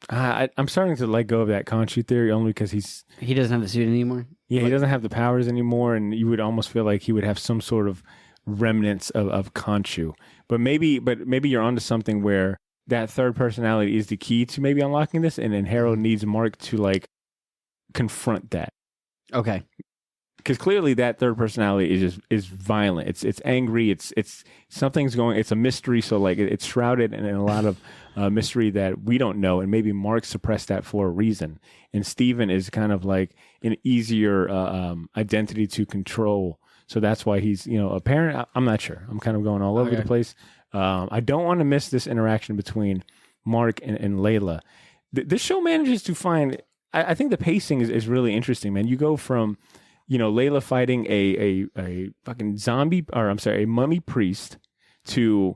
I'm starting to let go of that Khonshu theory only because He doesn't have the suit anymore. he doesn't have the powers anymore, and you would almost feel like he would have some sort of remnants of Khonshu. But maybe you're onto something where that third personality is the key to maybe unlocking this, and then Harrow needs Mark to like confront that. Okay. Because clearly that third personality is violent. It's angry. It's something's going. It's a mystery. So like it's shrouded in a lot of mystery that we don't know, and maybe Mark suppressed that for a reason. And Steven is kind of like an easier identity to control. So that's why he's a parent. I'm not sure. I'm kind of going all over the place. I don't want to miss this interaction between Mark and Layla. This show manages to find. I think the pacing is really interesting, man. You go from Layla fighting a fucking zombie, or I'm sorry, a mummy priest, to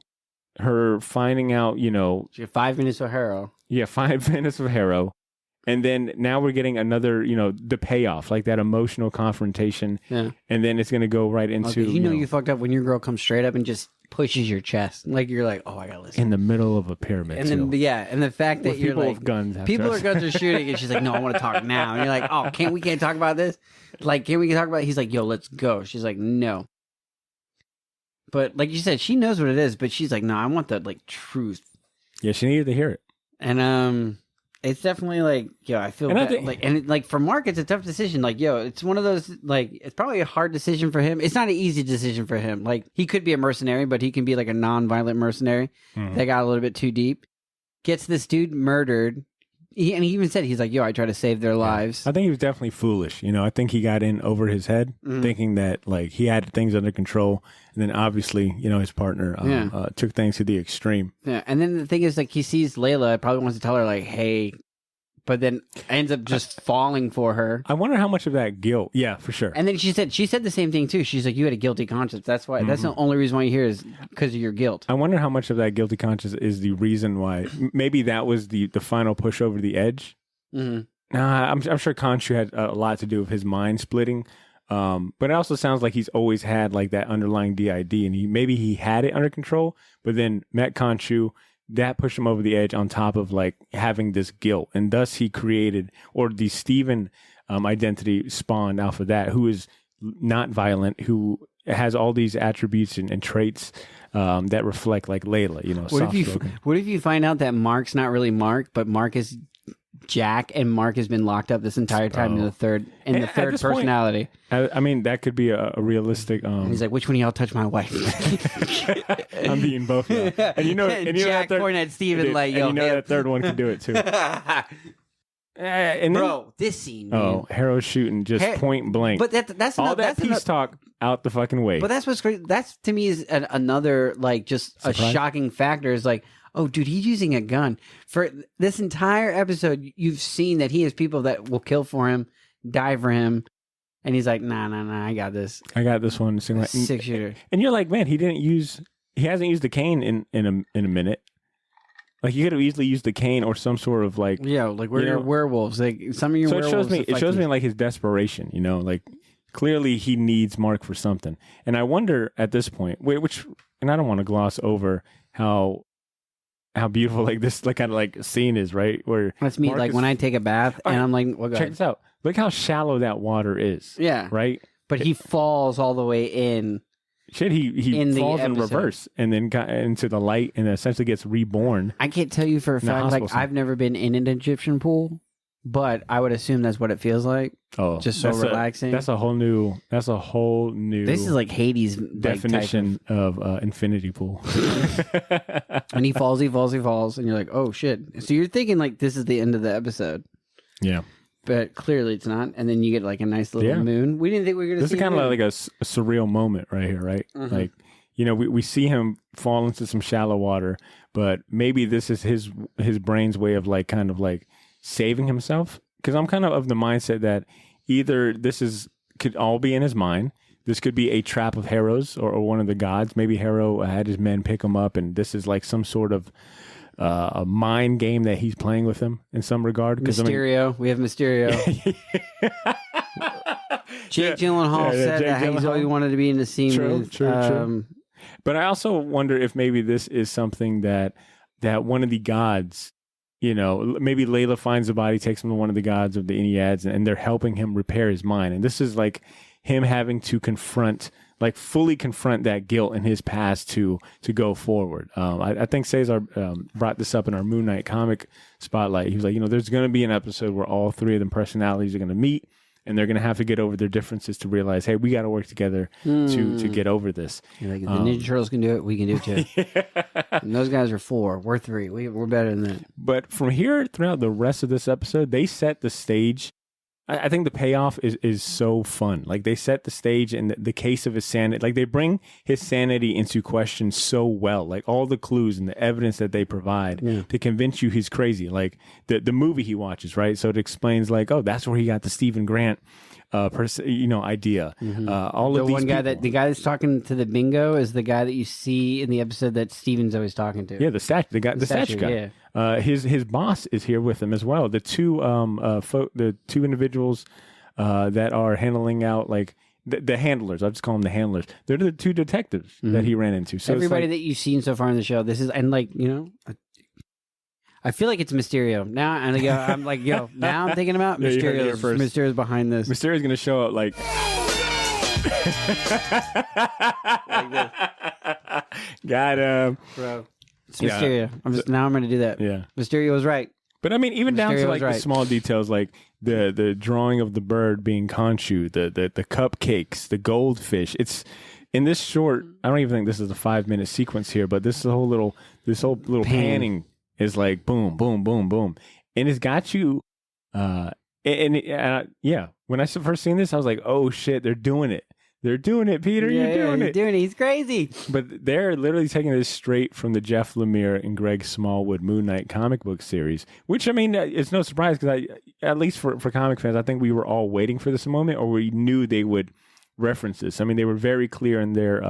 her finding out, She had 5 minutes of Harrow. Yeah, 5 minutes of Harrow. And then now we're getting another, the payoff, like that emotional confrontation. Yeah. And then it's going to go right into, you fucked up when your girl comes straight up and just pushes your chest. Like, you're like, oh, I got to listen. In the middle of a pyramid. And then, and the fact that you're people like, with guns people with guns are shooting, and she's like, no, I want to talk now. And you're like, oh, we can't talk about this? Like, can we talk about it? He's like, yo, let's go. She's like, no. But like you said, she knows what it is, but she's like, no, I want the like truth. Yeah, she needed to hear it. And it's definitely like, I feel bad. For Mark, it's a tough decision. Like, it's one of those, like, it's probably a hard decision for him. It's not an easy decision for him. Like, he could be a mercenary, but he can be like a non-violent mercenary. That got a little bit too deep. Gets this dude murdered. He even said, he's like, I try to save their lives. I think he was definitely foolish. I think he got in over his head, thinking that like he had things under control. And then obviously, his partner took things to the extreme. Yeah. And then the thing is, like, he sees Layla, probably wants to tell her, like, hey, but then ends up just falling for her. I wonder how much of that guilt. Yeah, for sure. And then she said the same thing too. She's like, you had a guilty conscience. That's why. That's the only reason why you're here is because of your guilt. I wonder how much of that guilty conscience is the reason why. Maybe that was the final push over the edge. Mm-hmm. I'm sure Khonshu had a lot to do with his mind splitting. But it also sounds like he's always had like that underlying DID, and maybe he had it under control, but then met Khonshu. That pushed him over the edge on top of like having this guilt. And thus he created, or the Steven identity spawned off of that, who is not violent, who has all these attributes and traits that reflect like Layla, What if you find out that Mark's not really Mark, but Mark is Jack, and Mark has been locked up this entire time in the third personality. Point, I mean, that could be a realistic. He's like, which one of y'all touched my wife? I'm beating both of y'all. And Jack pointing at Steven like, yo, that third one could do it too. This scene. Man. Harrow shooting just point blank. But that's all that peace talk out the fucking way. But that's what's great. That's to me is another like just surprise? A shocking factor is like, oh, dude, he's using a gun. For this entire episode, you've seen that he has people that will kill for him, die for him. And he's like, nah, I got this. I got this one. 6-shooter. And you're like, man, he hasn't used the cane in a minute. Like, you could have easily used the cane or some sort of like... Yeah, like we're your werewolves. Like, some of your werewolves... It shows me like his desperation, like clearly he needs Mark for something. And I wonder at this point, and I don't want to gloss over how beautiful like this like kind of like scene is, right? Where that's me. Mark like when I take a bath and I'm like, well, check this out. Look how shallow that water is. Yeah. Right. But he falls all the way in. Shit, he falls in reverse and then got into the light and essentially gets reborn. I can't tell you for a fact. Like I've never been in an Egyptian pool, but I would assume that's what it feels like. Oh, just so relaxing. That's a whole new. This is like Hades definition of infinity pool. And he falls, and you're like, oh shit. So you're thinking like this is the end of the episode. Yeah. But clearly it's not, and then you get like a nice little moon. We didn't think we were going to see. This is kind of like a surreal moment right here, right? Mm-hmm. Like, we see him fall into some shallow water, but maybe this is his brain's way of like kind of like saving himself. Because I'm kind of the mindset that either could all be in his mind. This could be a trap of Harrow's or one of the gods. Maybe Harrow had his men pick him up, and this is like some sort of a mind game that he's playing with him in some regard. Mysterio. We have Mysterio. Jake Gyllenhaal said that he's always wanted to be in the scene with. True. But I also wonder if maybe this is something that one of the gods maybe Layla finds the body, takes him to one of the gods of the Enneads, and they're helping him repair his mind. And this is like him having to fully confront that guilt in his past to go forward. I think Cesar brought this up in our Moon Knight comic spotlight. He was like, there's going to be an episode where all three of them personalities are going to meet, and they're going to have to get over their differences to realize, hey, we got to work together to get over this. Like, if the Ninja Turtles can do it, we can do it too. Yeah. And those guys are 4. We're 3. We're better than that. But from here throughout the rest of this episode, they set the stage. I think the payoff is so fun. Like, they set the stage in the case of his sanity. Like, they bring his sanity into question so well. Like, all the clues and the evidence that they provide to convince you he's crazy. Like, the movie he watches, right? So it explains, like, oh, that's where he got the Stephen Grant idea. All the of these one guy people, the guy that's talking to the bingo is the guy that you see in the episode that Steven's always talking to. Yeah, the statue guy. Yeah. His boss is here with him as well. The two individuals that are handling out, like, the handlers. I'll just call them the handlers. They're the 2 detectives that he ran into. So everybody that you've seen so far in the show, this is, and like, I feel like it's Mysterio now, and I'm like, now I'm thinking about Mysterio's behind this. Mysterio's gonna show up like this. Got him, bro. It's Mysterio. I'm gonna do that. Yeah, Mysterio was right. But I mean, even down to like right. the small details, like the drawing of the bird being Khonshu, the cupcakes, the goldfish. It's in this short. I don't even think this is a 5-minute sequence here, but this whole little panning is like boom, boom, boom, boom, and it's got you. When I first seen this, I was like, oh shit, they're doing it. They're doing it, Peter. You're doing it. He's crazy. But they're literally taking this straight from the Jeff Lemire and Greg Smallwood Moon Knight comic book series, which, I mean, it's no surprise because at least for comic fans, I think we were all waiting for this moment, or we knew they would reference this. I mean, they were very clear in their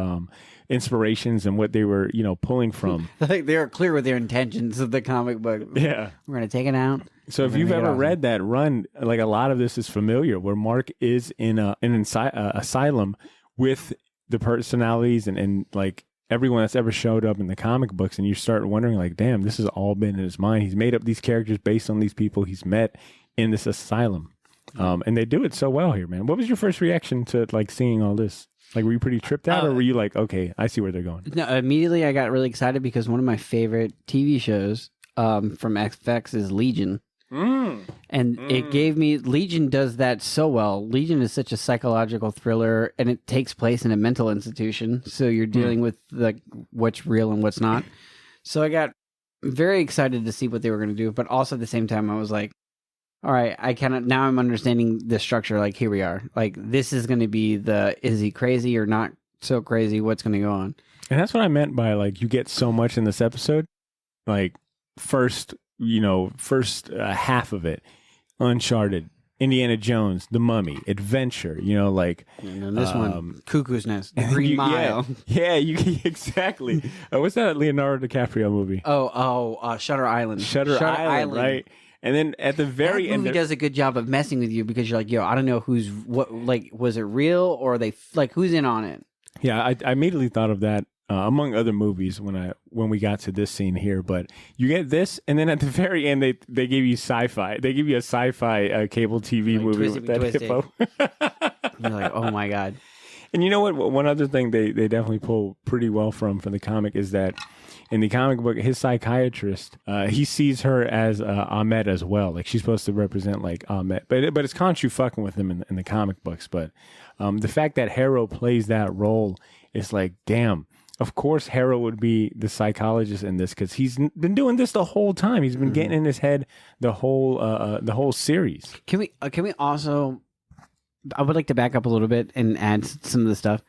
inspirations and what they were, pulling from. Like, they were clear with their intentions of the comic book. Yeah. We're going to take it out. So if you've ever read that run, like, a lot of this is familiar, where Mark is in an asylum with the personalities and like everyone that's ever showed up in the comic books, and you start wondering, like, damn, this has all been in his mind. He's made up these characters based on these people he's met in this asylum. And they do it so well here, man. What was your first reaction to, like, seeing all this? Like, were you pretty tripped out, or were you like, okay, I see where they're going? No, immediately I got really excited because one of my favorite TV shows from FX is Legion. And it gave me, Legion does that so well. Legion is such a psychological thriller, and it takes place in a mental institution. So you're dealing with like what's real and what's not. So I got very excited to see what they were going to do, but also at the same time I was like, all right, now I'm understanding the structure. Like, here we are. Like, this is going to be is he crazy or not so crazy? What's going to go on? And that's what I meant by, like, you get so much in this episode. Like, first half of it, Uncharted, Indiana Jones, The Mummy, Adventure, like. And then this one, Cuckoo's Nest, The Green Mile. Yeah, exactly. What's that Leonardo DiCaprio movie? Shutter Island. Shutter Island, right? And then at the very end, he does a good job of messing with you because you're like, I don't know was it real, or they like, who's in on it? Yeah, I immediately thought of that among other movies when we got to this scene here. But you get this, and then at the very end, they give you sci-fi. They give you a sci-fi cable TV movie with that hippo. You're like, oh my god. And you know what? One other thing they definitely pull pretty well from the comic is that in the comic book, his psychiatrist, he sees her as Ahmed as well. Like, she's supposed to represent, like, Ahmed. But it's Khonshu fucking with him in the comic books. But the fact that Harrow plays that role is like, damn. Of course, Harrow would be the psychologist in this because he's been doing this the whole time. He's been getting in his head the whole series. Can we also? I would like to back up a little bit and add some of the stuff.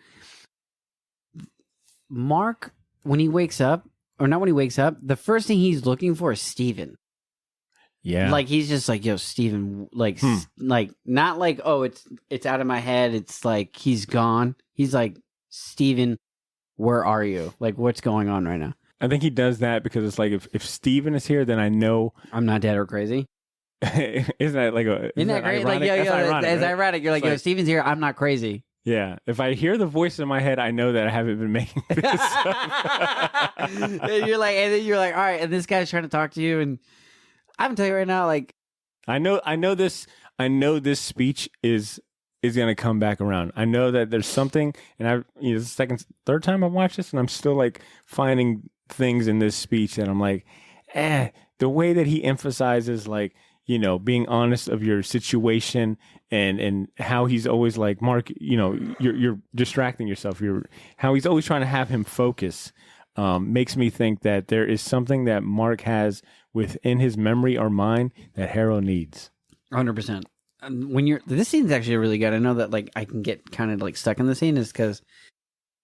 Mark, when he wakes up, or not when he wakes up, the first thing he's looking for is Steven. Yeah. Like, he's just like, yo, Steven, like, like, not like, oh, it's out of my head. It's like, he's gone. He's like, Steven, where are you? Like, what's going on right now? I think he does that because it's like, if Steven is here, then I know I'm not dead or crazy. Isn't that like Isn't that great? Ironic? Like, Ironic, it's right? ironic. You're like, yo, Steven's here. I'm not crazy. Yeah. If I hear the voice in my head, I know that I haven't been making this up. And then you're like, all right, and this guy's trying to talk to you, and I'm telling you right now, like I know this speech is going to come back around. I know that there's something, and third time I've watched this, and I'm still like finding things in this speech that I'm like, the way that he emphasizes like, being honest of your situation and how he's always like, Mark, you're distracting yourself. How he's always trying to have him focus, makes me think that there is something that Mark has within his memory or mind that Harrow needs. 100%. This scene's actually really good. I know that like I can get kind of like stuck in the scene is because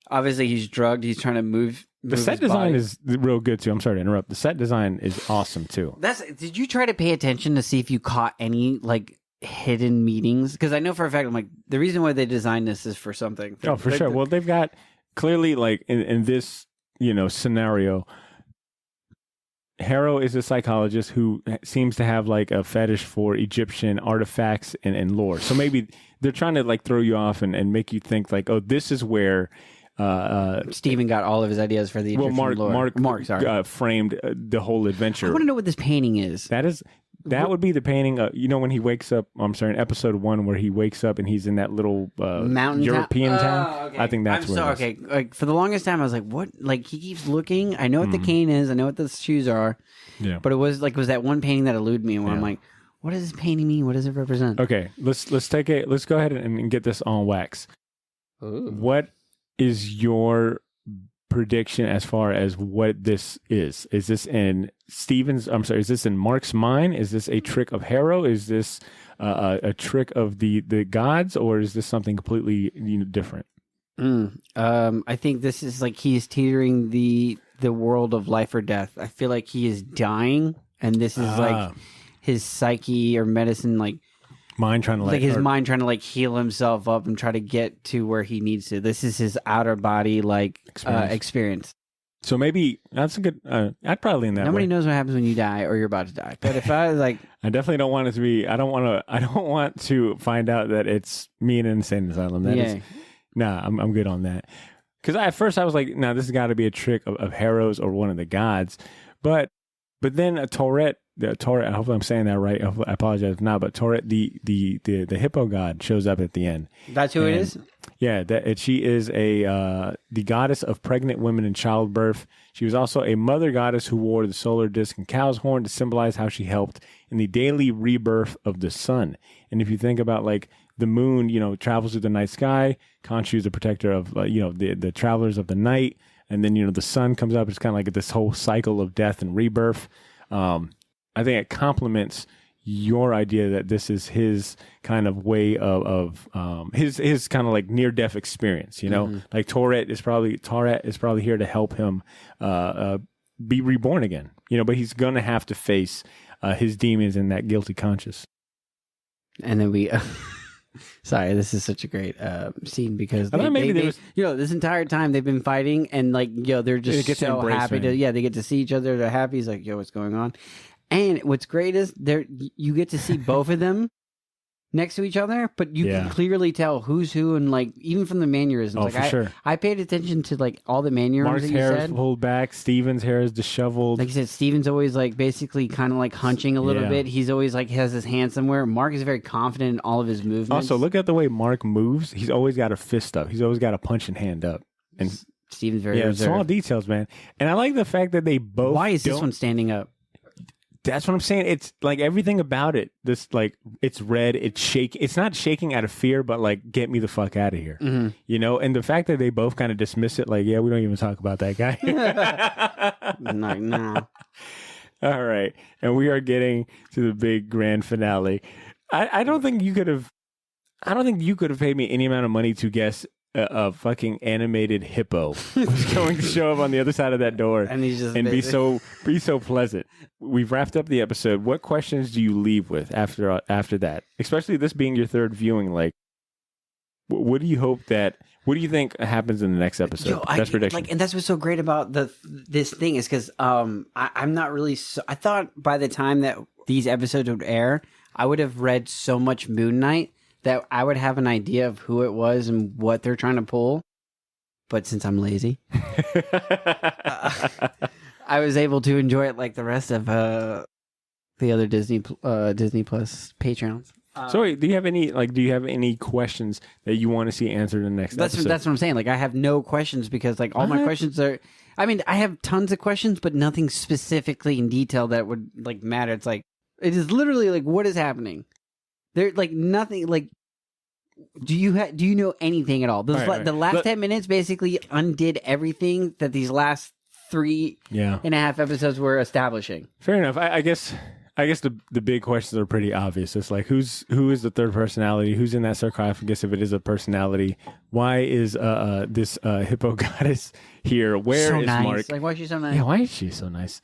obviously he's drugged. He's trying to move. The set design is real good too. I'm sorry to interrupt. The set design is awesome too. Did you try to pay attention to see if you caught any like hidden meanings? Because I know for a fact, I'm like, the reason why they designed this is for something. Oh, for sure. Well, they've got clearly like in this scenario, Harrow is a psychologist who seems to have like a fetish for Egyptian artifacts and lore. So maybe they're trying to like throw you off and make you think like, oh, this is where Stephen got all of his ideas for the Egyptian lore. Mark framed the whole adventure. I want to know what this painting is. That would be the painting. When he wakes up. I'm sorry, in episode 1 where he wakes up and he's in that little mountain European town. Okay. I think that's where. Okay, like for the longest time, I was like, "What?" Like he keeps looking. I know what the cane is. I know what the shoes are. Yeah. But it was that one painting that eluded me. Where I'm like, "What does this painting mean? What does it represent?" Okay, let's go ahead and get this on wax. Ooh. What is your prediction as far as what this is? Is this in is this in Mark's mind? Is this a trick of Harrow? Is this a trick of the gods, or is this something completely different? I think this is like he's teetering the world of life or death. I feel like he is dying, and this is like his psyche or medicine, like mind trying to mind trying to like heal himself up and try to get to where he needs to. This is his outer body like experience. So maybe that's a good. I'd probably lean that. Nobody way. knows what happens when you die or you're about to die. But if I was like, I definitely don't want it to be. I don't want to find out that it's me in an insane asylum. I'm good on that. Because at first I was like, no, this has got to be a trick of Harrow's or one of the gods. But then Tourette, hopefully I'm saying that right. I apologize if not, but Tourette, the hippo god, shows up at the end. That's who it is? Yeah, she is the goddess of pregnant women in childbirth. She was also a mother goddess who wore the solar disc and cow's horn to symbolize how she helped in the daily rebirth of the sun. And if you think about like the moon, travels through the night sky. Khonshu is the protector of the travelers of the night, and then the sun comes up. It's kind of like this whole cycle of death and rebirth. I think it complements your idea that this is his kind of way of his kind of like near death experience. Like Tourette is probably here to help him be reborn again. But he's gonna have to face his demons and that guilty conscience. And then we. Sorry, this is such a great scene because this entire time they've been fighting and like they're just so happy they get to see each other. They're happy. He's like, what's going on? And what's great is you get to see both of them next to each other, but you can clearly tell who's who, and like even from the mannerisms. For sure. I paid attention to like all the mannerisms. Mark's hair is pulled back. Steven's hair is disheveled. Like you said, Steven's always like basically kind of like hunching a little bit. He's always like has his hand somewhere. Mark is very confident in all of his movements. Also, look at the way Mark moves. He's always got a fist up. He's always got a punching hand up. And Steven's very reserved. Small details, man. And I like the fact that they both. Why is this one standing up? That's what I'm saying. It's like everything about it. This like it's red. It's shaking. It's not shaking out of fear, but like get me the fuck out of here. Mm-hmm. And the fact that they both kind of dismiss it, like we don't even talk about that guy. No. All right, and we are getting to the big grand finale. I don't think you could have. I don't think you could have paid me any amount of money to guess a fucking animated hippo was going to show up on the other side of that door and he's just be so pleasant. We've wrapped up the episode. What questions do you leave with after that? Especially this being your third viewing, like what do you think happens in the next episode? Best prediction. And that's what's so great about this thing is because I'm not really. I thought by the time that these episodes would air, I would have read so much Moon Knight that I would have an idea of who it was and what they're trying to pull. But since I'm lazy, I was able to enjoy it like the rest of the other Disney Plus Patreons. So wait, do you have any questions that you want to see answered in the next episode? That's what I'm saying. Like, I have no questions because like all my questions are. I mean, I have tons of questions, but nothing specifically in detail that would like matter. It's like it is literally like what is happening. There like nothing like. Do you know anything at all? The last 10 minutes basically undid everything that these last 3.5 episodes were establishing. Fair enough. I guess the big questions are pretty obvious. It's like who is the third personality? Who's in that sarcophagus if it is a personality? Why is this hippo goddess here? Where is nice. Mark? Like, why is she so nice? Yeah, why is she so nice?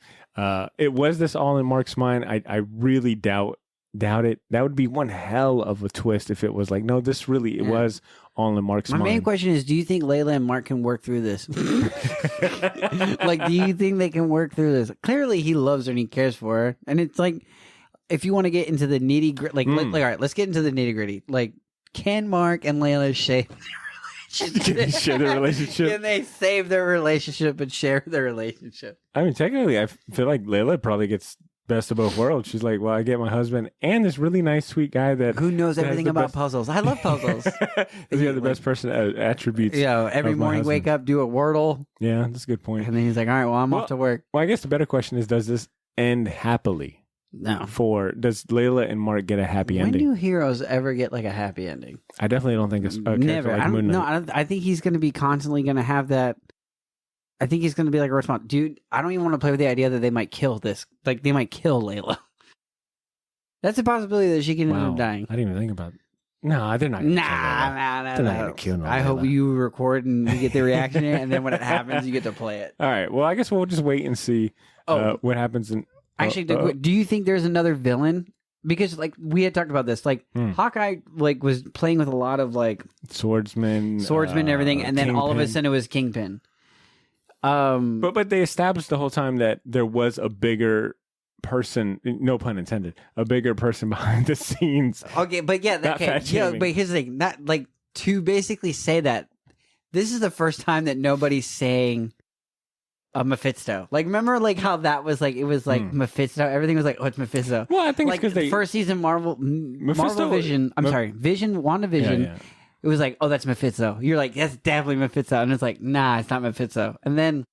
It was this all in Mark's mind. I really doubt it. That would be one hell of a twist if it was like, no, this really it was all in Mark's mind. My main question is, do you think Layla and Mark can work through this? Like, do you think they can work through this? Clearly, he loves her and he cares for her. And it's like, if you want to get into the nitty gritty, all right, let's get into the nitty gritty. Like, can Mark and Layla share their relationship? Can they save their relationship and share their relationship? I mean, technically, I feel like Layla probably gets best of both worlds. She's like, well, I get my husband and this really nice, sweet guy who knows everything about puzzles. I love puzzles. He's got the best person attributes. Yeah, every morning wake up, do a Wordle. Yeah, that's a good point. And then he's like, all right, well, I'm off to work. Well, I guess the better question is, does this end happily? No. Does Layla and Mark get a happy ending? When do heroes ever get like a happy ending? I definitely don't think it's never. Like Moon Knight. I think he's going to be constantly going to have that. I think he's going to be like a response. Dude, I don't even want to play with the idea that they might kill this. Like, they might kill Layla. That's a possibility that she can end up dying. I didn't even think about it. No, they're not. Nah. They're not going to kill no I hope you record and you get the reaction, and then when it happens, you get to play it. All right. Well, I guess we'll just wait and see what happens. Actually, do you think there's another villain? Because like we had talked about this, like Hawkeye like was playing with a lot of like swordsmen and everything, and then all of a sudden it was Kingpin. But they established the whole time that there was a bigger person, no pun intended, a bigger person behind the scenes. Okay, but yeah, but here's the thing, not like to basically say that this is the first time that nobody's saying a Mephisto. Like, remember like how that was like, it was like Mephisto, everything was like, oh, it's Mephisto. Well, I think like it's because first season Marvel Vision, WandaVision. Yeah. It was like, oh, that's Mephisto. You're like, that's definitely Mephisto. And it's like, nah, it's not Mephisto. And then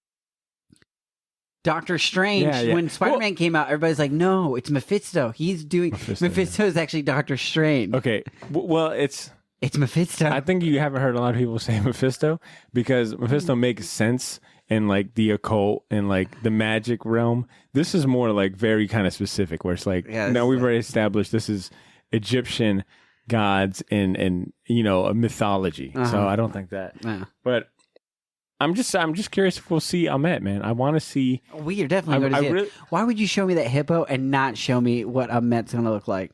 Doctor Strange, when Spider-Man came out, everybody's like, no, it's Mephisto. He's doing... Mephisto is actually Doctor Strange. Okay. Well, it's Mephisto. I think you haven't heard a lot of people say Mephisto because Mephisto makes sense in like the occult and like the magic realm. This is more like very kind of specific where it's like, no, we've already established this is Egyptian gods and a mythology. So I don't think that. But I'm just curious if we'll see Ahmet, man. I want to see. We are definitely going to see it. Why would you show me that hippo and not show me what Ahmet's going to look like?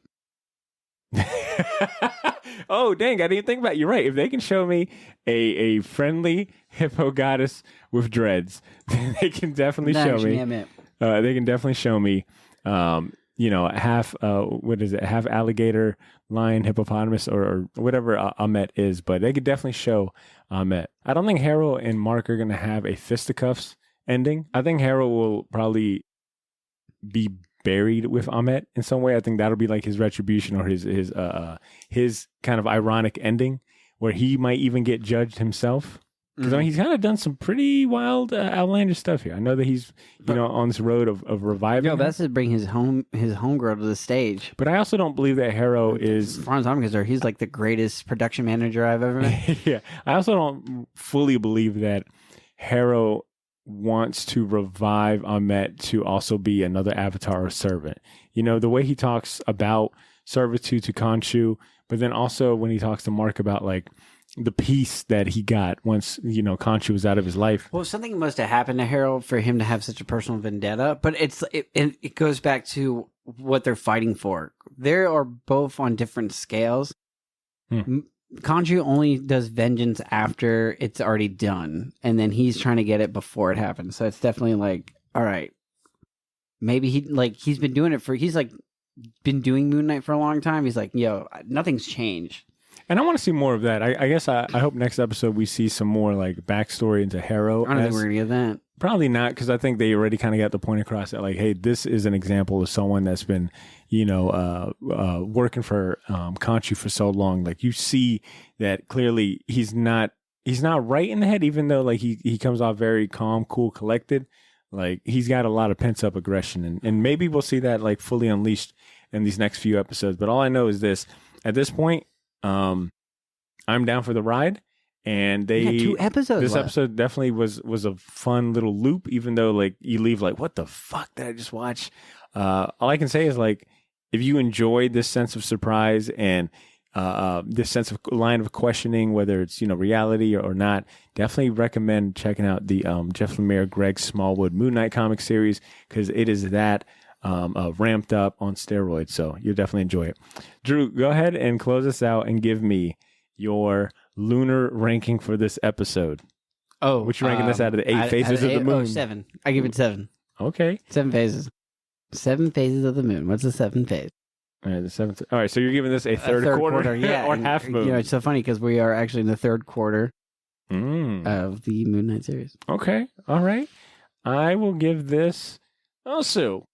Oh, dang, I didn't think about it. You're right. If they can show me a friendly hippo goddess with dreads, then they can definitely show me. They can definitely show me half half alligator, lion, hippopotamus, or whatever Ahmet is, but they could definitely show Ahmet. I don't think Harrow and Mark are going to have a fisticuffs ending. I think Harrow will probably be buried with Ahmet in some way. I think that'll be like his retribution or his kind of ironic ending where he might even get judged himself. Because I mean, he's kind of done some pretty wild, outlandish stuff here. I know that he's, on this road of reviving. That's to bring his homegirl to the stage. But I also don't believe that Harrow is. As far as I'm concerned, he's like the greatest production manager I've ever met. Yeah, I also don't fully believe that Harrow wants to revive Ahmet to also be another avatar or servant. The way he talks about servitude to Khonshu, but then also when he talks to Mark about like the peace that he got once, Khonshu was out of his life. Well, something must have happened to Harold for him to have such a personal vendetta, but it goes back to what they're fighting for. They are both on different scales. Khonshu only does vengeance after it's already done, and then he's trying to get it before it happens. So it's definitely like, all right, maybe he's been doing it he's like been doing Moon Knight for a long time. He's like, yo, nothing's changed. And I want to see more of that. I guess I hope next episode we see some more like backstory into Harrow. I don't think we're gonna get that. Probably not, because I think they already kind of got the point across that, like, hey, this is an example of someone that's been, working for Khonshu for so long. Like, you see that clearly he's not right in the head, even though like he comes off very calm, cool, collected. Like, he's got a lot of pent up aggression, and maybe we'll see that like fully unleashed in these next few episodes. But all I know is this: at this point, I'm down for the ride. And they 2 episodes. This left. episode definitely was a fun little loop, even though like you leave like, what the fuck did I just watch? All I can say is like, if you enjoyed this sense of surprise and this sense of line of questioning, whether it's reality or not, definitely recommend checking out the Jeff Lemire, Greg Smallwood Moon Knight comic series, because it is that ramped up on steroids. So you'll definitely enjoy it. Drew, go ahead and close us out and give me your lunar ranking for this episode. Oh, what you ranking this out of the 8 phases of the moon? 7. I give it 7. Okay, 7 phases. 7 phases of the moon. What's the 7th phase? All right, the 7th. All right, so you're giving this a third quarter, yeah, or half moon. It's so funny because we are actually in the 3rd quarter of the Moon Knight series. Okay, all right. I will give this also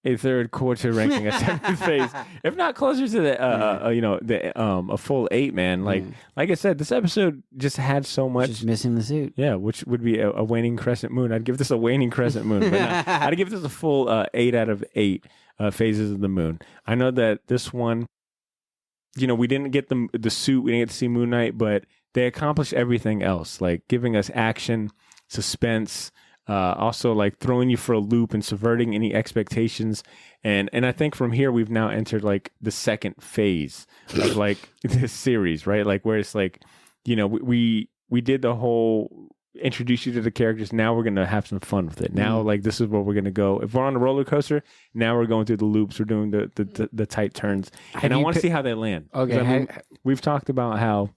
a 3rd quarter ranking, a 7th phase, if not closer to a full 8, man. Like I said, this episode just had so much. Just missing the suit. Yeah, which would be a waning crescent moon. I'd give this a waning crescent moon. But I'd give this a full 8 out of 8 phases of the moon. I know that this one, we didn't get the suit, we didn't get to see Moon Knight, but they accomplished everything else, like giving us action, suspense, also like throwing you for a loop and subverting any expectations. And I think from here we've now entered like the 2nd phase of like this series, right? Like where it's like, we did the whole introduce you to the characters. Now we're going to have some fun with it. Now, like, this is where we're going to go. If we're on a roller coaster, now we're going through the loops. We're doing the tight turns. And I want to see how they land. Okay. We've talked about how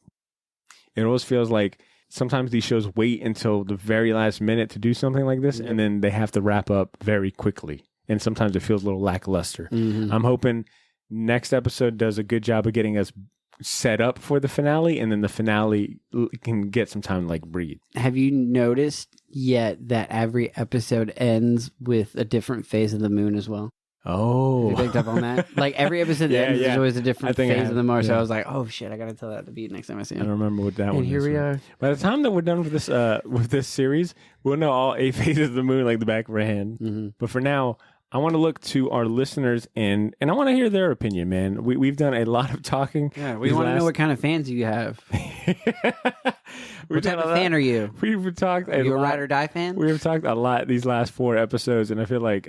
it always feels like sometimes these shows wait until the very last minute to do something like this, and then they have to wrap up very quickly. And sometimes it feels a little lackluster. Mm-hmm. I'm hoping next episode does a good job of getting us set up for the finale, and then the finale can get some time to like breathe. Have you noticed yet that every episode ends with a different phase of the moon as well? Oh, Have you picked up on that? Like every episode ends, there's always a different phase of the moon. So I was like, oh shit, I gotta tell that to Beat next time I see him. I don't remember what that one is. And here we are. By the time that we're done with this series, we'll know all 8 phases of the moon like the back of our hand. Mm-hmm. But for now, I want to look to our listeners and I want to hear their opinion, man. We've done a lot of talking. Yeah, we want to know what kind of fans you have. What type of fan are you? We've talked. Are you a ride or die fan? We've talked a lot these last 4 episodes, and I feel like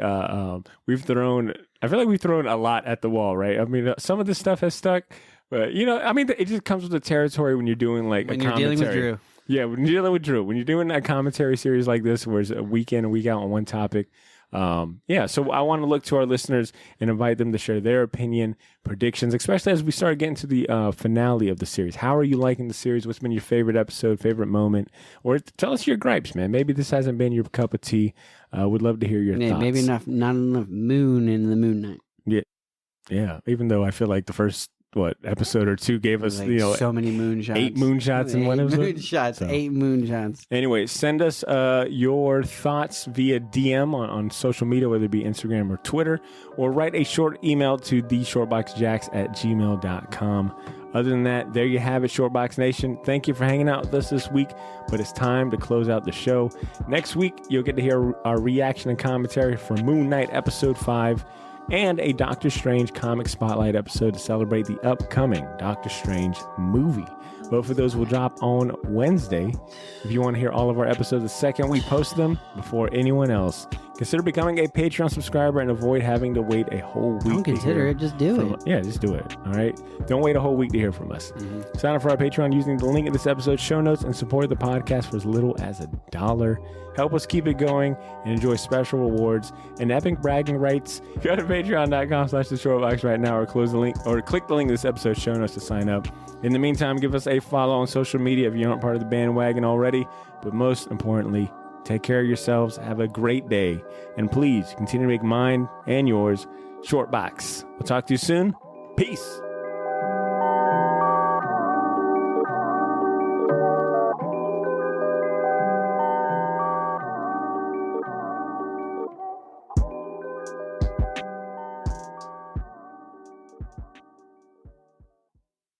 we've thrown a lot at the wall, right? I mean, some of this stuff has stuck, but it just comes with the territory when you're doing like when a you're commentary. dealing with Drew. Yeah, when you're dealing with Drew, when you're doing a commentary series like this, where it's a week in, a week out on one topic. So I want to look to our listeners and invite them to share their opinion, predictions, especially as we start getting to the finale of the series. How are you liking the series? What's been your favorite episode, favorite moment? Or tell us your gripes, man. Maybe this hasn't been your cup of tea. Would love to hear your thoughts. Maybe not enough moon in the Moon Knight. Yeah. Even though I feel like the first episode or 2 gave us so many moonshots. 8 moonshots in one episode. 8 moonshots. Anyway, send us your thoughts via DM on social media, whether it be Instagram or Twitter, or write a short email to theshortboxjacks@gmail.com. Other than that, there you have it, Shortbox Nation. Thank you for hanging out with us this week, but it's time to close out the show. Next week, you'll get to hear our reaction and commentary for Moon Knight Episode 5, and a Doctor Strange comic spotlight episode to celebrate the upcoming Doctor Strange movie. Both of those will drop on Wednesday. If you want to hear all of our episodes the second we post them before anyone else, consider becoming a Patreon subscriber and avoid having to wait a whole week. Don't consider it, just do it. Yeah, just do it. All right. Don't wait a whole week to hear from us. Mm-hmm. Sign up for our Patreon using the link in this episode's show notes and support the podcast for as little as $1. Help us keep it going and enjoy special rewards and epic bragging rights. Go to patreon.com/theshortbox right now, or click the link in this episode's show notes to sign up. In the meantime, give us a follow on social media if you aren't part of the bandwagon already. But most importantly, take care of yourselves. Have a great day. And please continue to make mine and yours Shortbox. We'll talk to you soon. Peace.